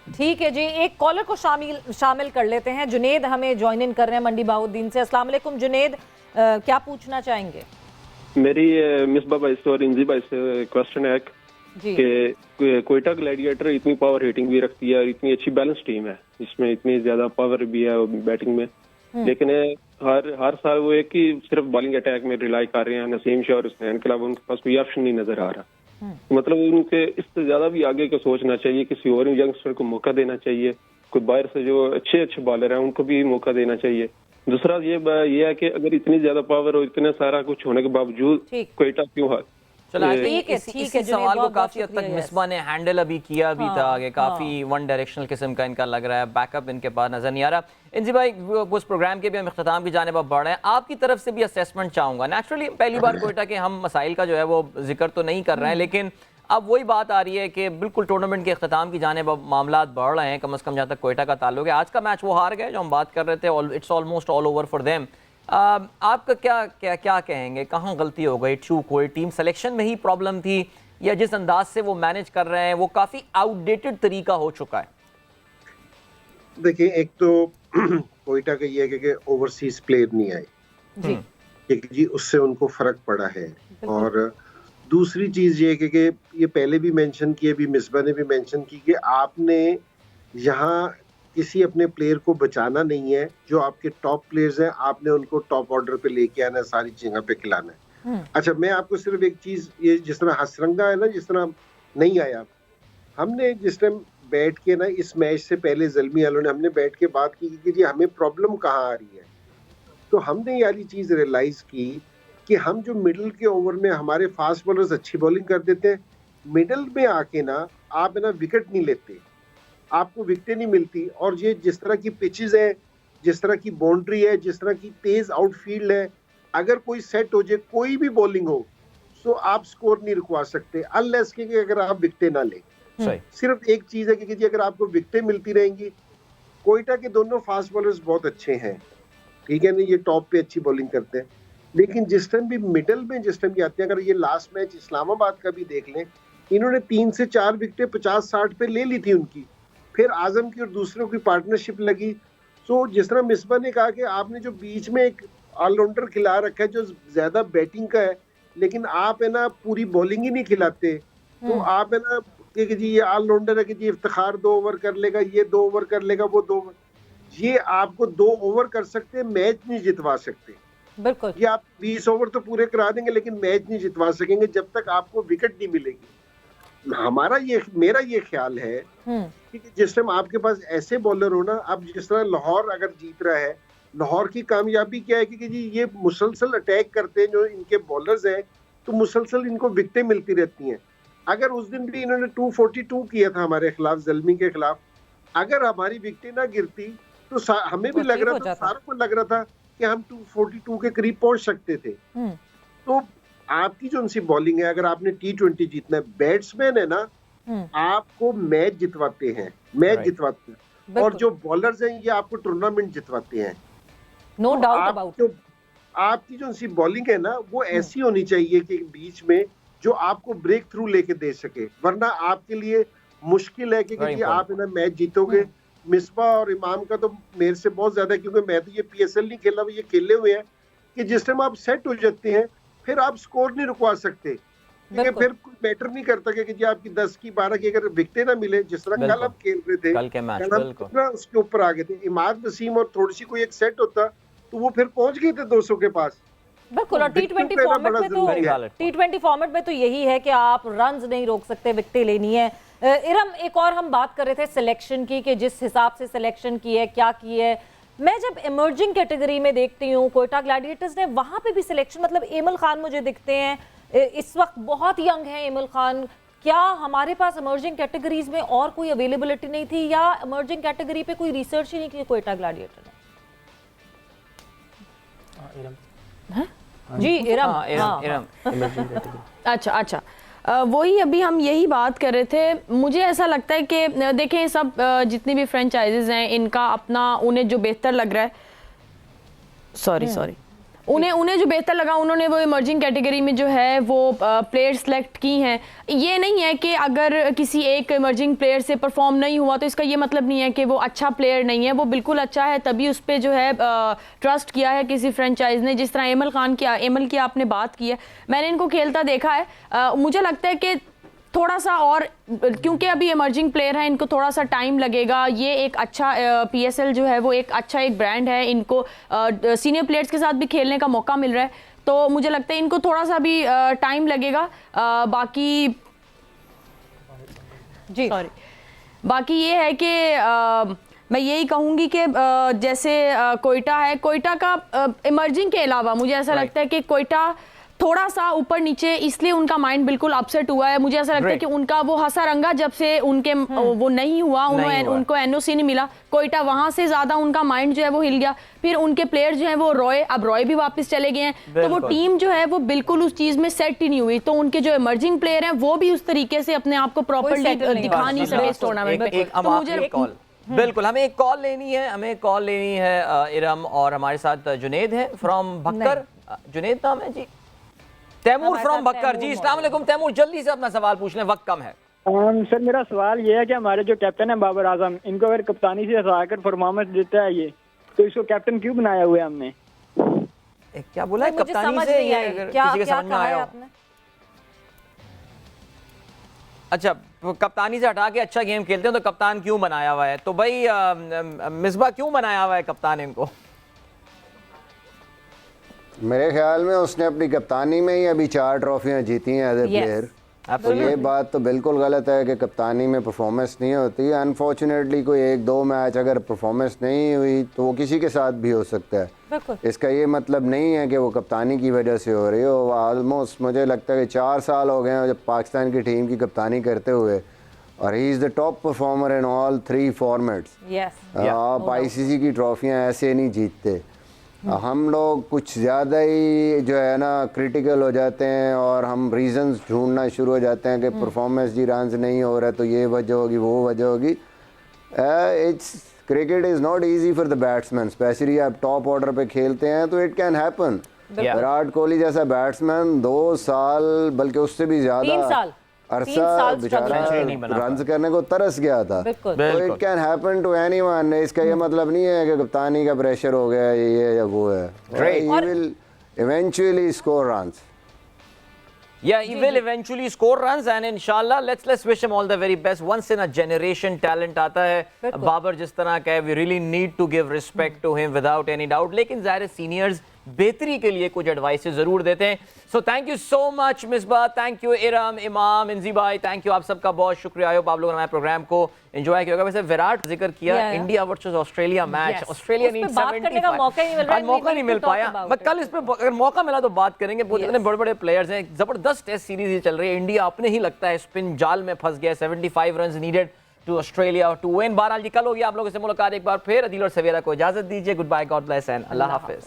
ठीक है जी, एक कॉलर को शामिल कर लेते हैं। जुनेद हमें ज्वाइन इन कर रहे हैं मंडी बाउद्दीन से। अस्सलाम वालेकुम जुनेद, क्या पूछना चाहेंगे? मेरी मिसबा भाई से और इंजी भाई से क्वेश्चन है कि क्वेटा ग्लैडिएटर इतनी पावर हिटिंग भी रखती है और इतनी अच्छी बैलेंस टीम है, इसमें इतनी ज्यादा पावर भी है बैटिंग में, लेकिन हर साल वो एक ही सिर्फ बॉलिंग अटैक में रिलाई कर रहे हैं, नसीम शाह और हुसैन के अलावा उनके पास कोई ऑप्शन नहीं नजर आ रहा। मतलब उनके इससे ज्यादा भी आगे का सोचना चाहिए, किसी और यंगस्टर को मौका देना चाहिए, कोई बाहर से जो अच्छे बॉलर हैं उनको भी मौका देना चाहिए। दूसरा ये है कि अगर इतनी ज्यादा पावर और इतना सारा कुछ होने के बावजूद क्वेटा क्यों हार। चलो इस सवाल को काफी हद तक मिसबा ने हैंडल अभी किया भी था, आगे काफी वन डायरेक्शनल किस्म का इनका लग रहा है, बैकअप इनके पास नजर नहीं आ रहा। इंजी भाई उस प्रोग्राम के भी हम इख्तिताम की जानिब बढ़ रहे हैं, आपकी तरफ से भी असेसमेंट चाहूंगा। नेचुरली पहली बार क्वेटा के हम मसाइल का जो है वो जिक्र तो नहीं कर रहे हैं, लेकिन अब वही बात आ रही है कि बिल्कुल टूर्नामेंट के इख्तिताम की जानिब मामला बढ़ रहे हैं, कम से कम जहाँ तक क्वेटा का ताल्लुक है। आज का मैच वो हार गए जो हम बात कर रहे थे, it's almost all over for them. आपका क्या कहेंगे, कहाँ गलती हो गई, चूक हुई, टीम सिलेक्शन में ही प्रॉब्लम थी, या जिस अंदाज से वो मैनेज कर रहे हैं वो काफी आउटडेटेड तरीका हो चुका है? देखिए, एक तो क्वेटा का ये है कि ओवरसीज प्लेयर नहीं आए जी, उससे उनको फर्क पड़ा है। और दूसरी चीज ये है कि ये पहले भी मेंशन किए, भी मिसबा ने भी मेंशन की कि आपने यहाँ किसी अपने प्लेयर को बचाना नहीं है, जो आपके टॉप प्लेयर्स हैं आपने उनको टॉप ऑर्डर पे लेके आना है, सारी जगह पे खिलाना है। अच्छा, मैं आपको सिर्फ एक चीज, ये जिस तरह हसरंगा है ना, जिस तरह नहीं आया, हमने जिस टाइम बैठ के ना इस मैच से पहले ज़ल्मी वालों ने हमने बैठ के बात की कि जी हमें प्रॉब्लम कहाँ आ रही है, तो हमने ये वाली चीज रियलाइज की कि हम जो मिडिल के ओवर में हमारे फास्ट बॉलर्स अच्छी बॉलिंग कर देते हैं, मिडिल में आके ना आप ना विकेट नहीं लेते, आपको विकेटें नहीं मिलती। और ये जिस तरह की पिचेस है, जिस तरह की बाउंड्री है, जिस तरह की तेज आउटफील्ड है, अगर कोई सेट हो जाए, कोई भी बॉलिंग हो, तो आप स्कोर नहीं रुकवा सकते अनलेस कि अगर आप विकेटें ना लें। सिर्फ एक चीज है कि जी अगर आपको विकेटें मिलती रहेंगी, क्वेटा के दोनों फास्ट बॉलर्स बहुत अच्छे हैं, ठीक है ना, ये टॉप पे अच्छी बॉलिंग करते हैं, लेकिन जिस टाइम भी मिडल में जिस टाइम भी आते हैं, अगर ये लास्ट मैच इस्लामाबाद का भी देख लें, इन्होंने 3 से 4 विकेटें 50-60 पे ले ली थी उनकी, फिर आजम की और दूसरों की पार्टनरशिप लगी। तो जिस तरह मिसबा ने कहा कि आपने जो बीच में एक ऑलराउंडर खिला रखा है जो ज्यादा बैटिंग का है, लेकिन आप है ना पूरी बॉलिंग ही नहीं खिलाते, तो आप है ना कि जी ये ऑलराउंडर है कि जी इफ्तिखार 2 ओवर कर लेगा, ये 2 ओवर कर लेगा, वो 2 ओवर, ये आपको 2 ओवर कर सकते, मैच नहीं जितवा सकते। बिल्कुल, ये आप 20 ओवर तो पूरे करा देंगे लेकिन मैच नहीं जितवा सकेंगे जब तक आपको विकेट नहीं मिलेगी। मेरा ये ख्याल है कि जिस टाइम आपके पास ऐसे बॉलर हो ना, अब जिस तरह लाहौर अगर जीत रहा है, लाहौर की कामयाबी क्या है कि जी ये मुसलसल अटैक करते हैं जो इनके बॉलर्स हैं, तो मुसलसल इनको विकेटें मिलती रहती हैं। अगर उस दिन भी इन्होंने 242 किया था हमारे खिलाफ, ज़ल्मी के खिलाफ, अगर हमारी विकेटें ना गिरती तो हमें भी लग रहा था, सारों को लग रहा था कि हम 242 के करीब पहुंच सकते थे। तो आपकी जो उनसी बॉलिंग है, अगर आपने T20 जीतना है, बैट्समैन है ना आपको मैच जितवाते हैं, जितवाते हैं, और जो बॉलर्स हैं ये आपको टूर्नामेंट जितवाते हैं। No doubt about. आपकी जो उनसी बॉलिंग है ना वो ऐसी होनी चाहिए कि बीच में जो आपको ब्रेक थ्रू लेके दे सके, वरना आपके लिए मुश्किल है कि आप ना मैच जीतोगे। मिसबा और इमाम का तो मेरे से बहुत ज्यादा, क्योंकि मैं तो ये PSL नहीं खेला, ये खेले हुए हैं कि जिस टाइम आप सेट हो जाते हैं फिर आप स्कोर नहीं रुकवा सकते, क्योंकि फिर कोई मैटर नहीं करता कि जी आपकी 10 की 12 की अगर विकेटें ना मिले, जिस तरह कल आप खेल रहे थे, कल के मैच उसके ऊपर आ गए थे, इमाद वसीम और थोड़ी सी कोई एक सेट होता तो वो फिर पहुंच गए थे 200 के पास। बिल्कुल, और T20 फॉर्मेट में तो यही है कि आप रन्स नहीं रोक सकते, विकेटें लेनी है। इरम, एक और हम बात कर रहे थे सिलेक्शन की, कि जिस हिसाब से सिलेक्शन की है, क्या की है, मैं जब इमर्जिंग कैटेगरी में देखती हूँ क्वेटा ग्लैडिएटर्स ने, वहां पे भी सिलेक्शन, मतलब एमल खान मुझे दिखते हैं, इस वक्त बहुत यंग है एमल खान। क्या हमारे पास इमर्जिंग कैटेगरीज में और कोई अवेलेबिलिटी नहीं थी, या इमर्जिंग कैटेगरी पे कोई रिसर्च ही नहीं की क्वेटा ग्लैडिएटर ने? जी इरम, अच्छा, वही अभी हम यही बात कर रहे थे। मुझे ऐसा लगता है कि देखें सब जितनी भी फ्रेंचाइजीज हैं इनका अपना, उन्हें जो बेहतर लग रहा है, सॉरी उन्हें जो बेहतर लगा उन्होंने वो इमर्जिंग कैटेगरी में जो है वो प्लेयर सेलेक्ट की हैं। ये नहीं है कि अगर किसी एक इमर्जिंग प्लेयर से परफॉर्म नहीं हुआ तो इसका ये मतलब नहीं है कि वो अच्छा प्लेयर नहीं है, वो बिल्कुल अच्छा है, तभी उस पर जो है ट्रस्ट किया है किसी फ्रेंचाइज ने। जिस तरह एमल की आपने बात की है, मैंने इनको खेलता देखा है। मुझे लगता है कि थोड़ा सा और, क्योंकि अभी इमर्जिंग प्लेयर है, इनको थोड़ा सा टाइम लगेगा। ये एक अच्छा PSL जो है वो एक अच्छा एक ब्रांड है, इनको सीनियर प्लेयर्स के साथ भी खेलने का मौका मिल रहा है, तो मुझे लगता है इनको थोड़ा सा भी टाइम लगेगा। बाकी ये है कि मैं यही कहूँगी कि जैसे कोयटा है, कोयटा का इमर्जिंग के अलावा मुझे ऐसा लगता है कि कोयटा थोड़ा सा ऊपर नीचे, इसलिए उनका माइंड बिल्कुल अपसेट हुआ है। मुझे ऐसा लगता है कि उनका वो हंसा रंगा जब से उनके वो नहीं हुआ, उनको NOC नहीं मिला, कोयटा वहां से ज्यादा उनका माइंड जो है वो हिल गया। फिर उनके प्लेयर जो है वो अब रॉय भी वापस चले गए हैं, तो वो टीम जो है वो बिल्कुल उस चीज में सेट ही नहीं हुई। तो उनके जो इमर्जिंग प्लेयर हैं वो भी उस तरीके से अपने आप को प्रॉपर्ली दिखा नहीं सके इस टूर्नामेंट में। तो मुझे बिल्कुल हमें एक कॉल लेनी है इरम, और हमारे साथ जुनेद है फ्रॉम भक्कर। जुनेद नाम है जी, तैमूर फ्रॉम भक्कर जी। अस्सलाम वालेकुम तैमूर, जल्दी से अपना सवाल पूछ लें, वक्त कम है। सर मेरा सवाल ये है कि हमारे जो कैप्टन है बाबर आजम, इनको अगर कप्तानी से हटाकर परफॉर्मेंस देता है ये, तो इसको कैप्टन क्यों बनाया हुआ है हमने? क्या बोला है कप्तानी से? ये अगर किसी के समझ में आया आपने? अच्छा, कप्तानी से हटा के अच्छा गेम खेलते हैं तो कप्तान क्यों बनाया हुआ है? तो भाई मिसबा क्यों बनाया हुआ है कप्तान इनको? मेरे ख्याल में उसने अपनी कप्तानी में ही अभी 4 ट्रॉफियां जीती हैं एज ए प्लेयर। तो ये बात तो बिल्कुल गलत है कि कप्तानी में परफॉर्मेंस नहीं होती। अनफॉर्चुनेटली कोई 1-2 मैच अगर परफॉर्मेंस नहीं हुई तो वो किसी के साथ भी हो सकता है। इसका ये मतलब नहीं है कि वो कप्तानी की वजह से हो रही हो। ऑलमोस्ट मुझे लगता है कि 4 साल हो गए हैं जब पाकिस्तान की टीम की कप्तानी करते हुए, और he is the top performer in all 3 formats. आप ICC की ट्रॉफियाँ ऐसे नहीं जीतते। हम लोग कुछ ज़्यादा ही जो है ना क्रिटिकल हो जाते हैं और हम रीजंस ढूंढना शुरू हो जाते हैं कि परफॉर्मेंस जी रन्स नहीं हो रहा तो ये वजह होगी वो वजह होगी। Cricket is not easy for the batsman, specially आप टॉप ऑर्डर पे खेलते हैं तो it can happen. Virat Kohli जैसा बैट्समैन 2 साल बल्कि उससे भी ज़्यादा अरसा बेचारा रन करने को तरस गया था। तो it can happen to anyone. इसका ये मतलब नहीं है कि कप्तानी का प्रेशर हो गया ये या वो है। He will eventually score runs. Yeah, he will eventually score runs and inshallah let's wish him all the very best. Once in a generation talent आता है बाबर जिस तरह का है, we really need to give respect to him without any doubt. लेकिन ज़ाहिर seniors बेहतरी के लिए कुछ एडवाइस जरूर देते हैं। So thank you so much Misbah, thank you Iram, इमाम, इंजी भाई, थैंक यू आप सबका बहुत शुक्रिया। होप आप लोगों ने हमारे प्रोग्राम को एंजॉय किया होगा। वैसे विराट जिक्र किया India versus Australia match, Australia need 75 मौका नहीं मिल पाया, बट कल इस पे अगर मौका मिला तो बात करेंगे। इतने बड़े बड़े प्लेयर्स हैं, जबरदस्त टेस्ट सीरीज चल रही है। इंडिया अपने ही लगता है स्पिन जाल में फंस गया। 75 runs needed to Australia to win. बहरहाल जी कल होगी आप लोगों से मुलाकात एक बार फिर। अदील और सवेरा को इजाजत दीजिए। Good bye, god bless and अल्लाह हाफिज।